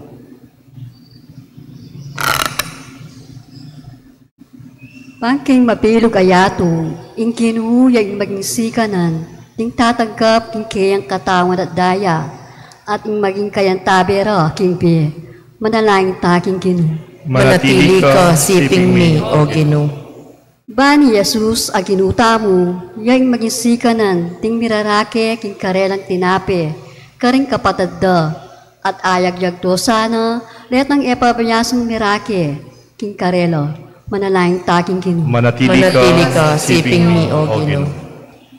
Pangking mapilog ayato, ing kinuyag maging sikanan, ing tatanggap king kayang katawan at daya, at ing maging kayang tabera king pi, manalangin taking Ginoo. Manatili ka siping mi o Ginoo. Bani Jesus a ginuta mo, yang maging sikanan, ting mirarake king karelang tinape, karing kapatadda, at ayag-yag dosana, letang epabanyasong mirake, king karelo. Manalangin taking Ginoo. Manatili ka siping mi o Ginoo.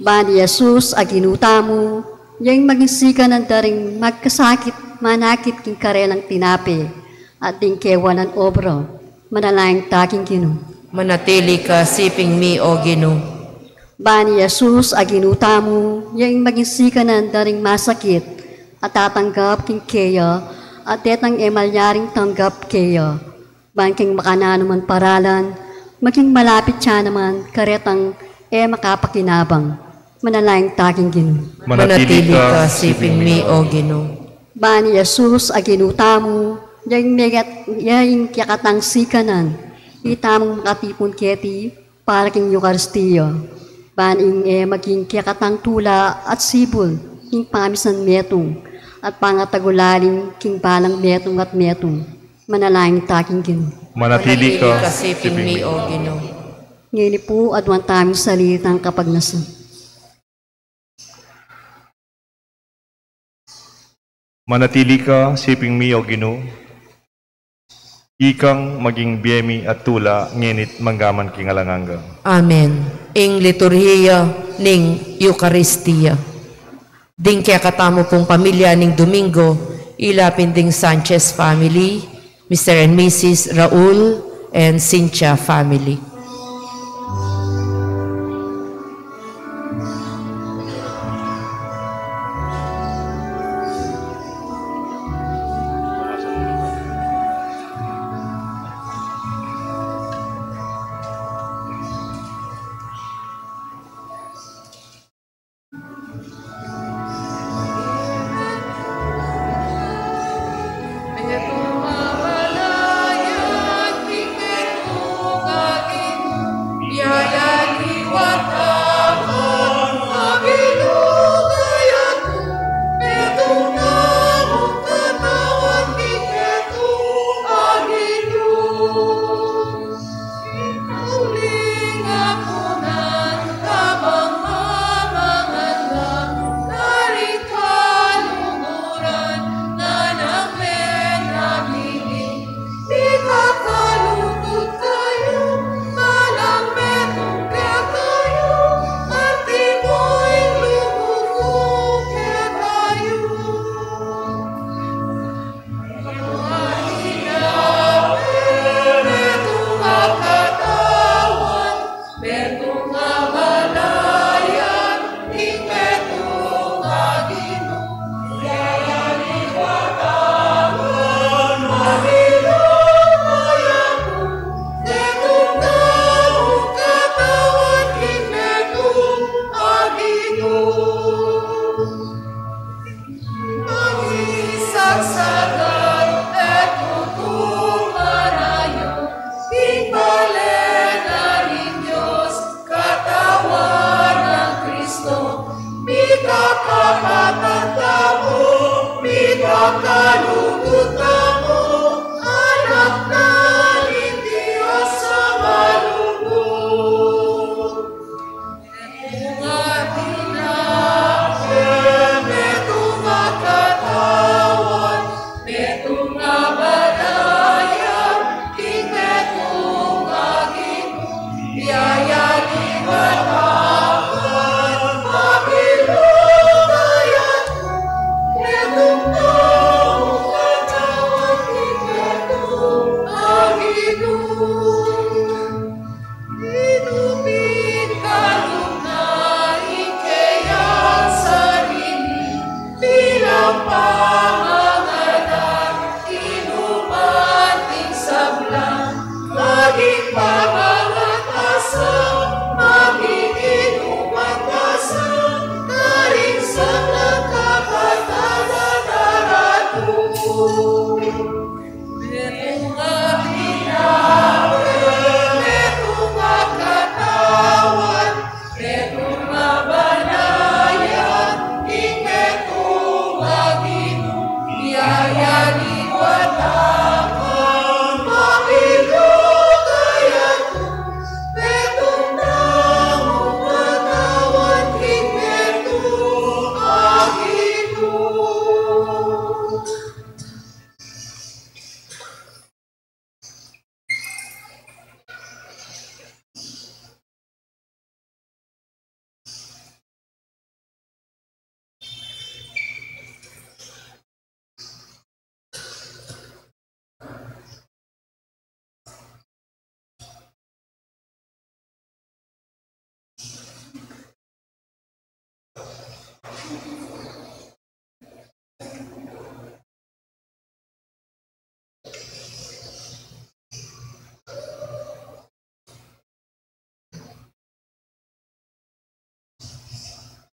Bani Jesus a ginuta mo, yang magisika ng daring magkasakit, manakit king karelang tinapi, at ding kewanan obro. Manalangin taking Ginoo. Manatili ka siping mi o Ginoo. Bani Jesus a ginuta mo, yang magisika ng daring masakit, at tatanggap king keya, at tetang emalyaring tanggap keya. Bangking makanano man paralan, maging malapit siya naman, karetang makapakinabang. Manalangin taking Ginoo. Manatili ka siping mi o Ginoo. Bani Jesus a ginuta mo, yung kiyakatang sikanan, itamong makatipon keti, para king Eucharistia. Bani maging kiyakatang tula at sibol, king pamisan metong, at pangatagulaling king balang metong at metong. Manalangin taking Ginoo. Manatili ka siping mi o Ginoo. Ngayon po, adwan taming salitang kapagnasan. Manatili ka siping mi o Ginoo. Ikang maging biyemi at tula ngenit manggaman king alanganga. Amen. Ing liturhiya ning Eucharistia. Ding kaya katamo pong pamilya ning Domingo, ilapin ding Sanchez family, Mr. and Mrs. Raul and Cynthia family.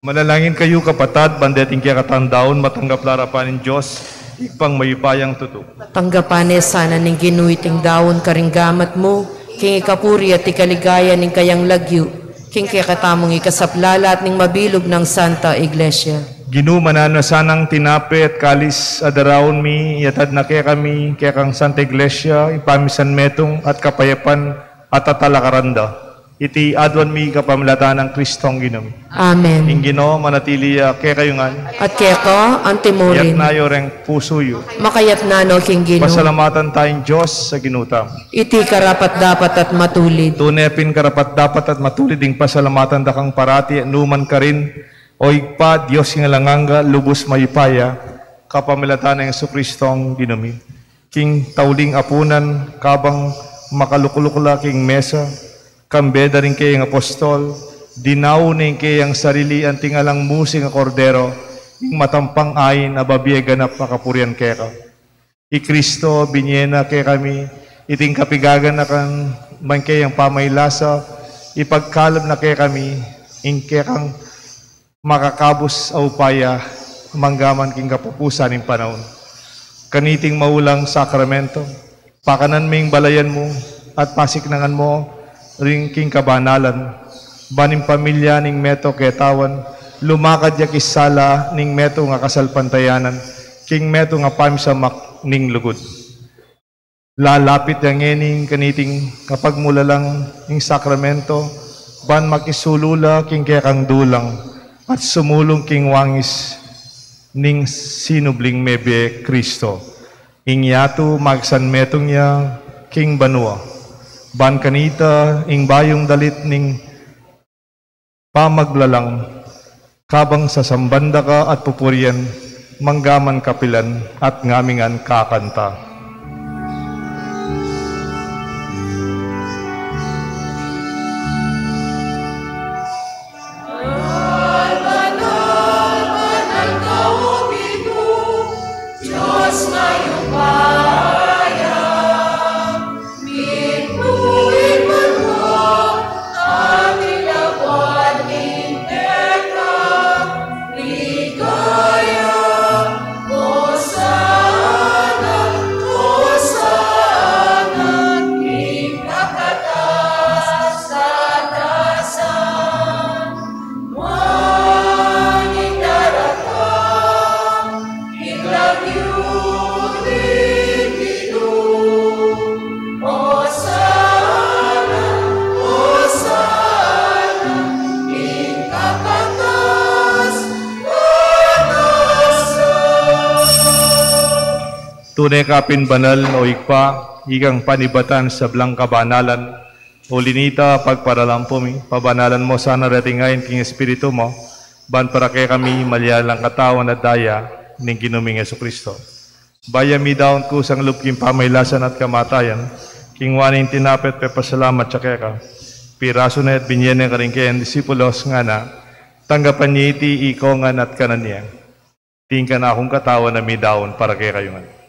Manalangin kayo kapatad, bandeting kaya katandaon, matanggap larapan ng Diyos, ipang mayupayang tutok. Tanggapane sana ning ginuiting daon karinggamat mo, king ikapuri at ikaligaya ning kayang lagyu, king kaya katamong ikasaplala at ning mabilog ng Santa Iglesia. Ginumanan na sanang tinape at kalis adaraon mi, yatad na kaya kami, kaya kang Santa Iglesia, ipamisan metong at kapayapan at atalakaranda. Iti adwan mi kapamlatan ng Kristong Ginoo. Amen. Ing Ginoo manatili kaya kayo nga. At kaya ko, ang timurin, Yak na yoreng puso yu. makayat na no king Ginoo. Pasalamatan tayong Diyos sa ginutam. Iti karapat dapat at matulid. Tunepin karapat dapat at matulid ding pasalamatan dakang parati, numan ka rin, O igpa, Diyos nga langanga, lubos mayipaya, kapamilatan ng Jesucristo ang ginumi. King tauling apunan, kabang makalukulukula king mesa, kambeda rin kayang apostol, dinaw rin kayang sarili ang tingalang musing a kordero, ing matampang ayin na babiya ganap makapurian kaya ka. I Kristo, binyena kaya kami, iting kapigagan na kan man kayang pamaylasa, ipagkalab na kaya kami, ing kaya kang makakabos au paya, manggaman king kapupusan ng panahon. Kaniting maulang sakramento, pakanan ming balayan mo, at pasiknangan mo, ring king kabanalan, baning pamilya ning meto ketawan, lumakad ya kisala ning meto nga kasalpantayanan, king meto nga pamsamak ning lugod. Lalapit yang ening kaniting kapag mula lang ning sakramento, ban makisulula king kekang dulang, at sumulong king wangis ning sinubling mebe Kristo. Ing yato magsan metong niya king banua. Ban kanita ing bayong dalit ning pamaglalang, kabang sa sambanda ka at pupurian, manggaman kapilan at ngamingan kakanta. Tunay kapin banal o ikpa, igang panibatan sa blang kabanalan, o linita pagparalampumi, pabanalan mo sana retingayin king Espiritu mo, ban para kay kami malyalang katawan at daya, ning ginuming Jesucristo. Baya mi daon ko sang lupking pamaylasan at kamatayan, king waning tinapet pe pasalamat sa keka, piraso na at binyene ka rin kayan disipulos nga na, tanggapan niya iti ikongan at kananiya. Tingka na akong katawan na mi daon para kay kayo nga.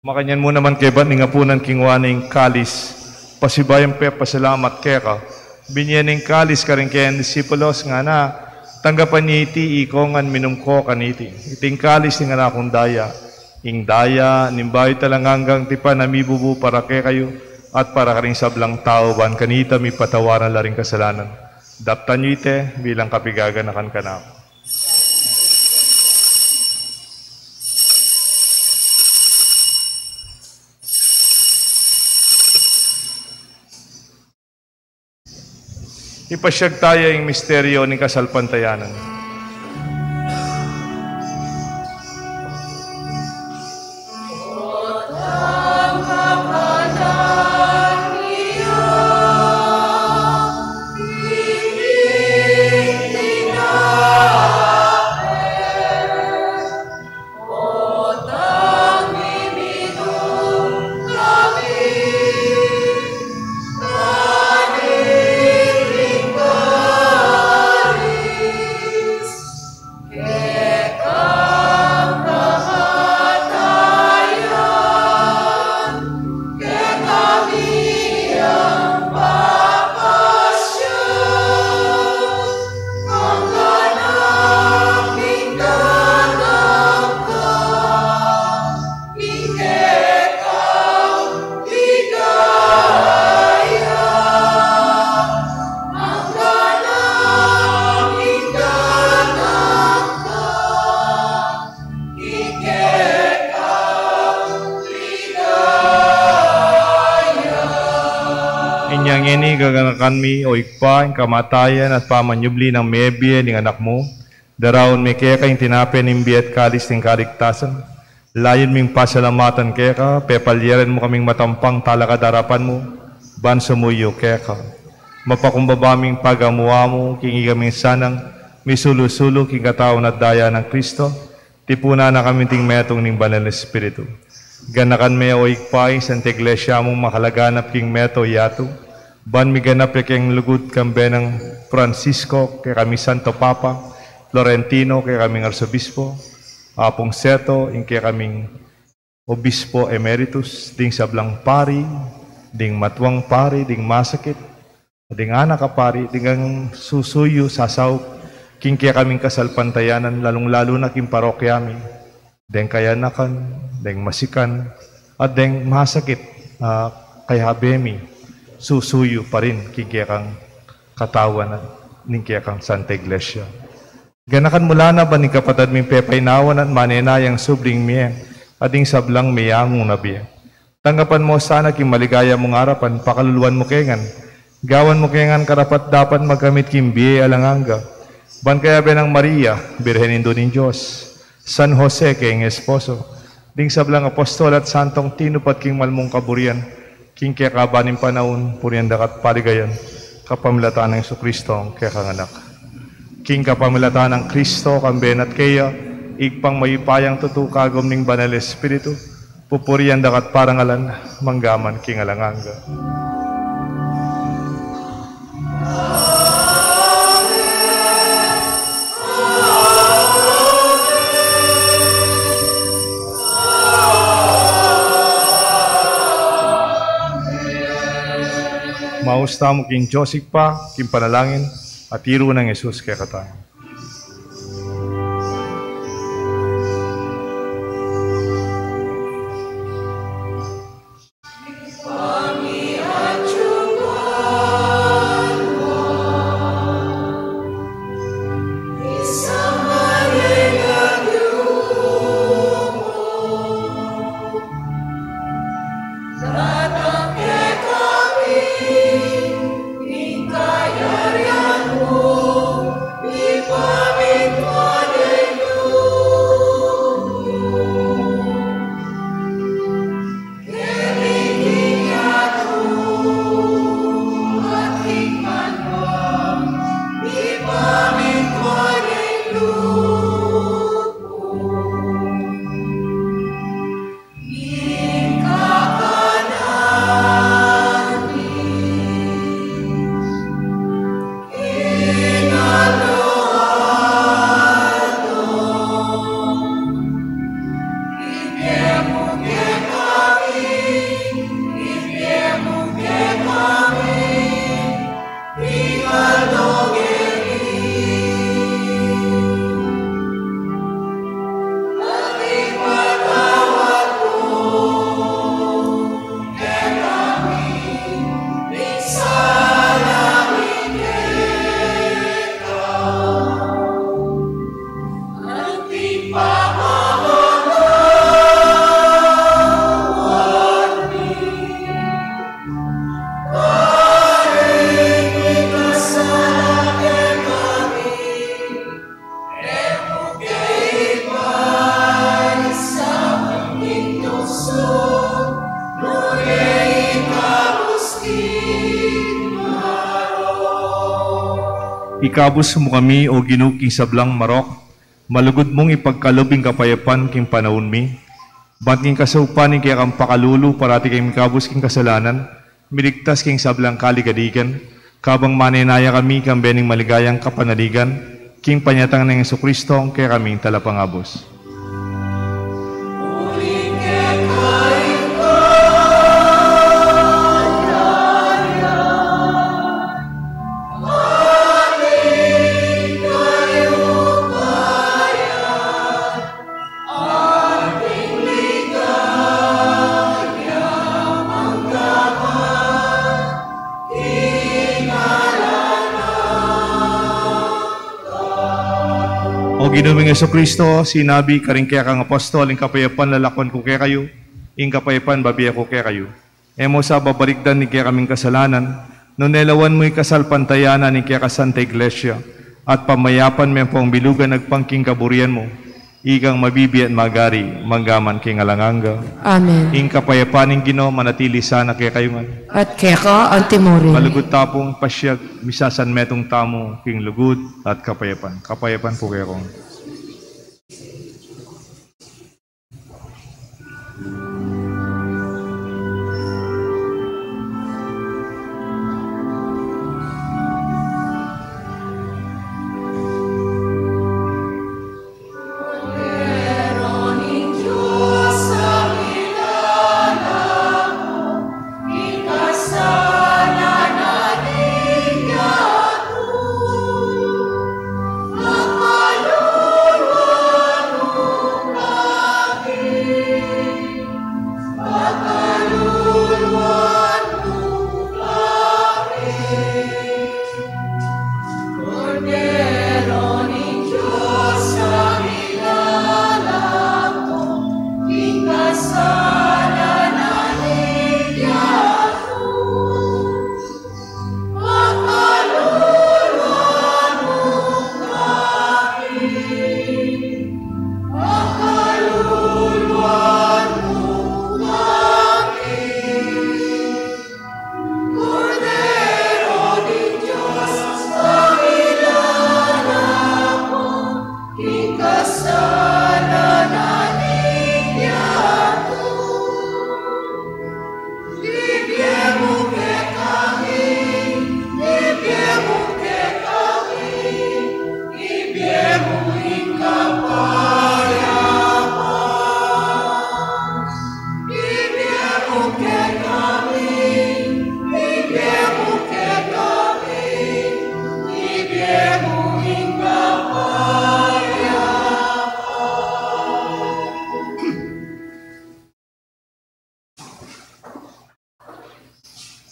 Makanyan mo naman kay ba't nga punan kingwaning kalis, pasibayang pe pasalamat keka, binyaning kalis ka rin kayan disipulos nga na, tanggapan niya iti ikongan minumko kaniti, iting kalis nga na akong daya, ing daya, nimbayo talang hanggang tipa na mibubu para kay kayo, at para ka rin sablang tao ban kanita mi patawaran la rin kasalanan. Daptan nyo ite bilang kapigagan na kankanako. Ipasyag tayo yung misteryo ng kasalpantayanan. Inyang ini gaganakan mi o ikpa, ang kamatayan at pamanyubli ng mebye ng anak mo, darawon may kaya kayong tinapin ng biyat kalis ng kaligtasan, Layon ming pasalamatan kaya ka, pepalyeran mo kaming matampang talakadarapan mo, ban sumuyo kaya ka. Mapakumbabaming pagamuha mo, kingi kaming sanang, misulo-sulo king katawan at daya ng Kristo, tipuna na kami ting metong ning banal na Espiritu. Ganakan may oikpay, Santa Iglesia mong makalaganap king meto yato, ban mi ganap king lugod kambe ng Francisco, kay kami Santo Papa, Florentino, kay kaming Arsobispo, Apong Seto, kay kaming Obispo Emeritus, ding sablang pari, ding matwang pari, ding masakit, ding anak ka pari, ding ang susuyo, sasaw, king kaya kaming kasalpantayanan, lalong-lalo na king parokyami, ding kayanakan, ding masikan, at ding masakit, kay habemi, susuyo pa rin, king kaya kang katawan, ning kaya kang Santa Iglesia. Ganakan mula na ba ni kapatad ming pepaynawan at manenayang subling miye, ading sablang miyamong nabiya. Tanggapan mo sana king maligaya mong harapan, pakaluluan mo kengan, gawan mo kengan karapat dapat magkamit king biye alanganga, ban kaya benang Maria, Birhen Indonin Diyos, San Jose king esposo, ding sablang apostol at santong tinupat king malmong kaburian, king kaya kabaning panahon, purian dakat paligayan, kapamilatan ng Jesucristo kaya kanganak. King kapamilatan ng Kristo, kamben at kaya, igpang mayipayang tutukagom ning banal Espiritu, pupurian dakat parangalan, manggaman king alanganga. Mausta mo king Joseph pa, king panalangin, at tiro ng Jesus kaya katayo. Ikabos mo kami o ginuking sablang marok, malugod mong ipagkalubing kapayapan king panahon mi, bat king kasaupanin kaya kang pakalulu parati king ikabos king kasalanan, miligtas king sablang kaligadigan, kabang manenaya kami kang bening maligayang kapanaligan, king panyatang ng Jesucristo kaya kaming talapangabos. O Ginoong Jesucristo, sinabi karing kaya kang apostol, ing kapayapan lalakon ko kaya kayo, ing kapayapan babiya ko kaya kayo. Emo sa babarikdan ni kaya kaming kasalanan, no nelawan mo'y kasalpantayanan ni kaya ka Santa Iglesia, at pamayapan mo po ang bilugan nagpangking kaburian mo, ikang mabibi at magari, manggaman kay ngalanganga. Amen. Ing kapayapaning Ginoo manatili sana kay kayungan. At keka antimori. Malugod tapong pasyag, misasan metong tamo, king lugod at kapayapan. Kapayapan po kayo kong.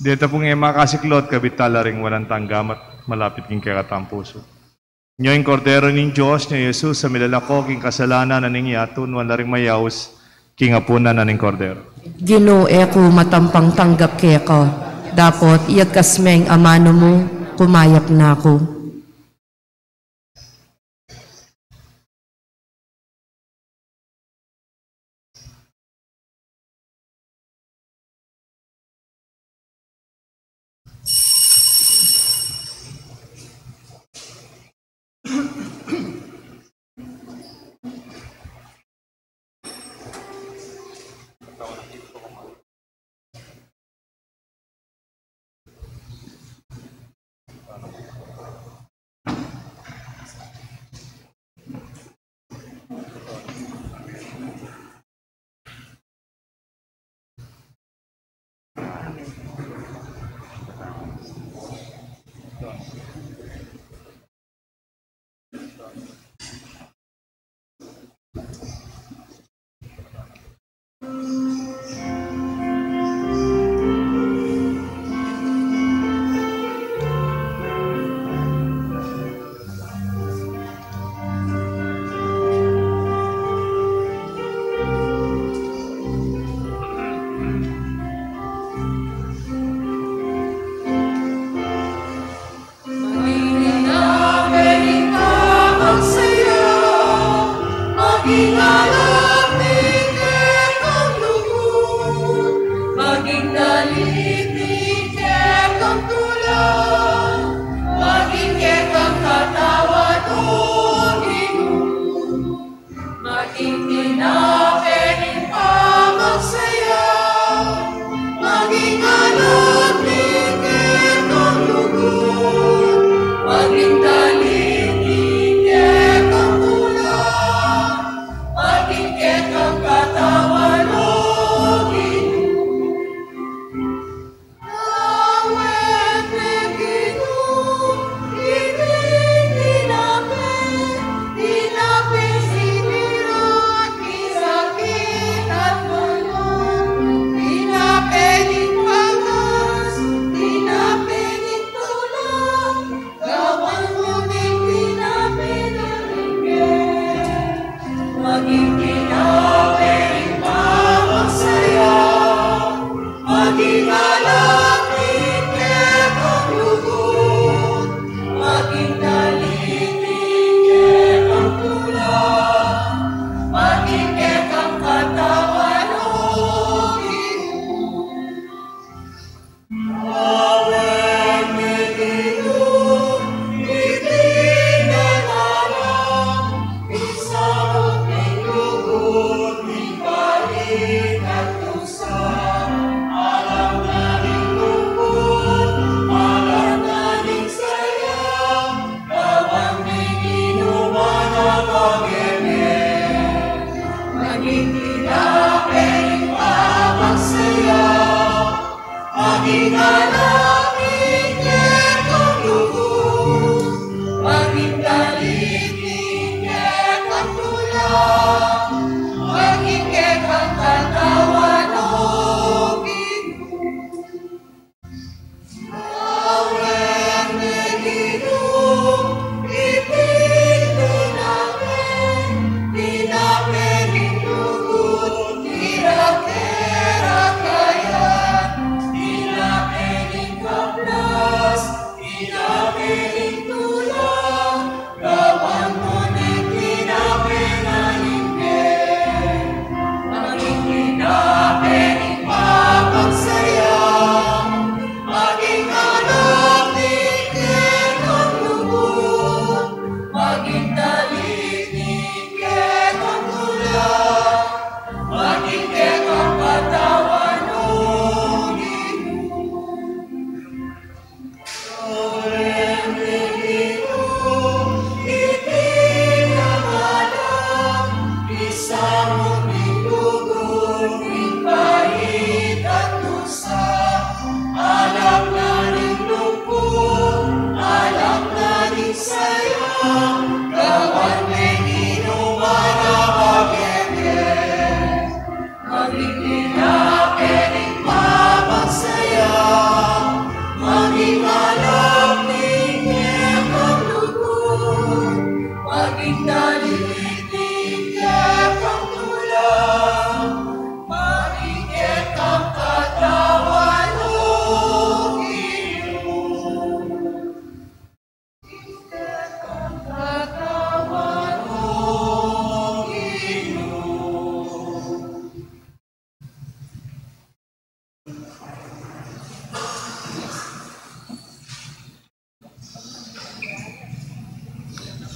Dito pong makasiklot, kabitala ring walang tanggamat, malapit king kakatang puso. Nyo yung kordero ng Diyos, nyo Jesus, sa milalako, king kasalanan na ning yatun, wala ring mayaws, king apunan na ning kordero. Ginoo ko matampang tanggap keka. Dapat iyat kasmeng amano mo, kumayap na ako.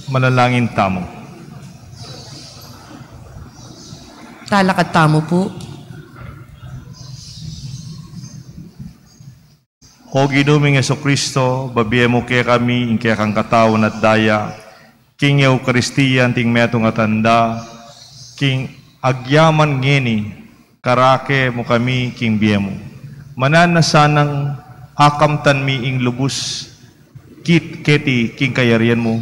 Manalangin tamo. Talakad tamo po. O Ginuming Jesucristo, babiye mo kaya kami, in kaya kang katawan at daya, King Eucharistiyan, ting metong atanda, King agyaman ngeni, karake mo kami, King biye mo. Manan na sanang akamtan mi ing lubus, keti, King kayarian mo,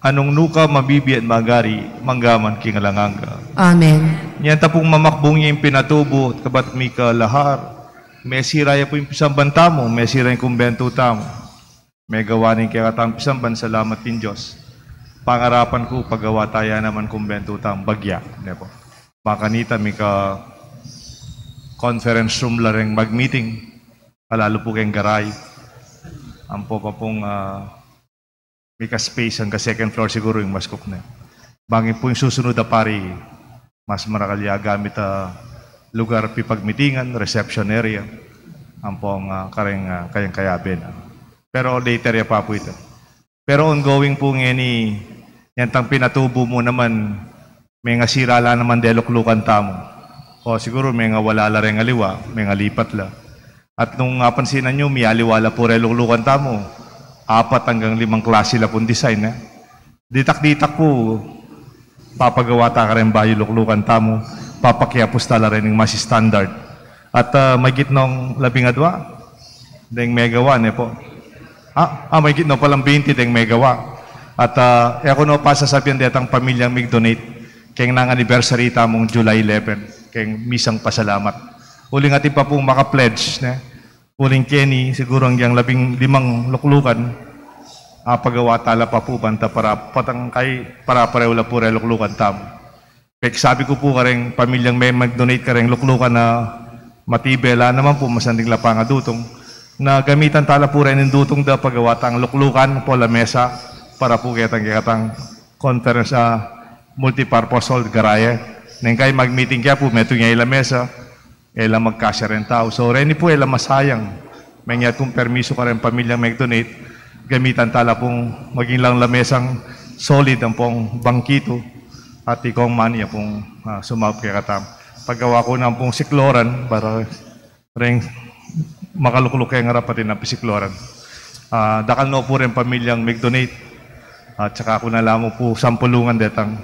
anong nuka mabibi at magari, manggaman King alanganga. Amen. Yan tapong mamakbong niya yung pinatubo, at kabat mi ka lahar, may siraya po yung pisamban tamo, may siraya yung kumbento tamo. May gawa rin kaya katang pisamban, salamat din Diyos. Pangarapan ko, paggawa tayo naman kumbento tamo, bagya. Nepo. Makanita, may ka conference room lareng mag-meeting, alalo po kayong garay. Ampo pa pong may ka space, ang ka second floor siguro yung mas cook na. Bangin po yung susunod na pari, mas marakalya gamit lugar pipagmitingan, reception area, ang pong kayang kayabin. Pero later ya pa po ito. Pero ongoing po ngeni, yan tang pinatubo mo naman, may nga sirala naman deloklukan tamo. O siguro may nga wala la rin aliwa, may nga lipat la. At nung pansinan nyo, may aliwala po reloklukan tamo, 4 hanggang 5 klase la pong design. Ditak-ditak po, papagawa ta ka rin bayo luklukan tamo, papakyapos tala rin ng mas standard. At may gitnong 12, deng megawa po. May gitnong palang 20 deng megawa. At ako no pa sasabihan detang pamilyang mig-donate kayong nang anniversary tamong July 11, kayong misang pasalamat. Uling atin pa pong maka-pledge, uling Kenny, siguro hanggang 15 luklukan, pagawa tala pa po banta para patangkay para pareho la po reluklukan tamo. Kaya sabi ko po kareng pamilyang may mag-donate kareng luklukan na matibela naman po masanding lapanga dutong na gamitan tala po rin ng dutong da pagawa tang luklukan po la mesa para po kayatang conference multipurpose hall garaye. Nang kayo mag-meeting kaya po meto niya ila mesa ila magkasya rin tao. So rin po ila masayang may nga kung permiso ka rin pamilyang mag-donate gamitan tala pong maging lang lamesang solid ang pong bangkito at ikong mania pong sumawap kaya katam. Paggawa ko na pong sikloran para rin makalukluk kaya nga rapatin ang pisikloran. Dakal no po rin pamilyang mag-donate at saka ako na lamang po sampulungan detang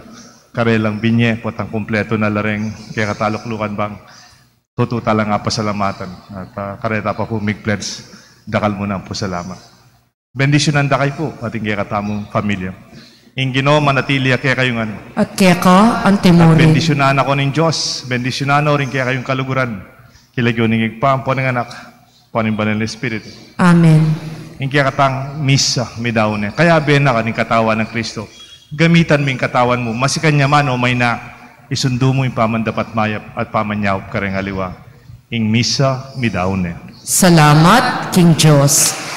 karelang binye, potang kumpleto na lareng, kaya kataluklukan bang, tututa lang nga pasalamatan. At kareta pa po mig-pledge, dakal mo na po salamat. Bendisyonan da kayo po, ating kaya katamong pamilya. Ing Ginoo manatili kaya kayong ano. At kaya ka, At antemore. bendisyonan ako ng Diyos, bendisyonan rin kaya kayong kaluguran. Kilagyo ng igpampo ng anak, paning banal na Espiritu. Amen. Ing kaya katang misa, may daon eh. Kaya bena ka ng katawan ng Kristo. Gamitan mo yung katawan mo, masikan niya man o may na, isundo mo yung pamandapat mayap at pamanyawap ka rin aliwa. Ing misa, may daon eh. Salamat, King Diyos.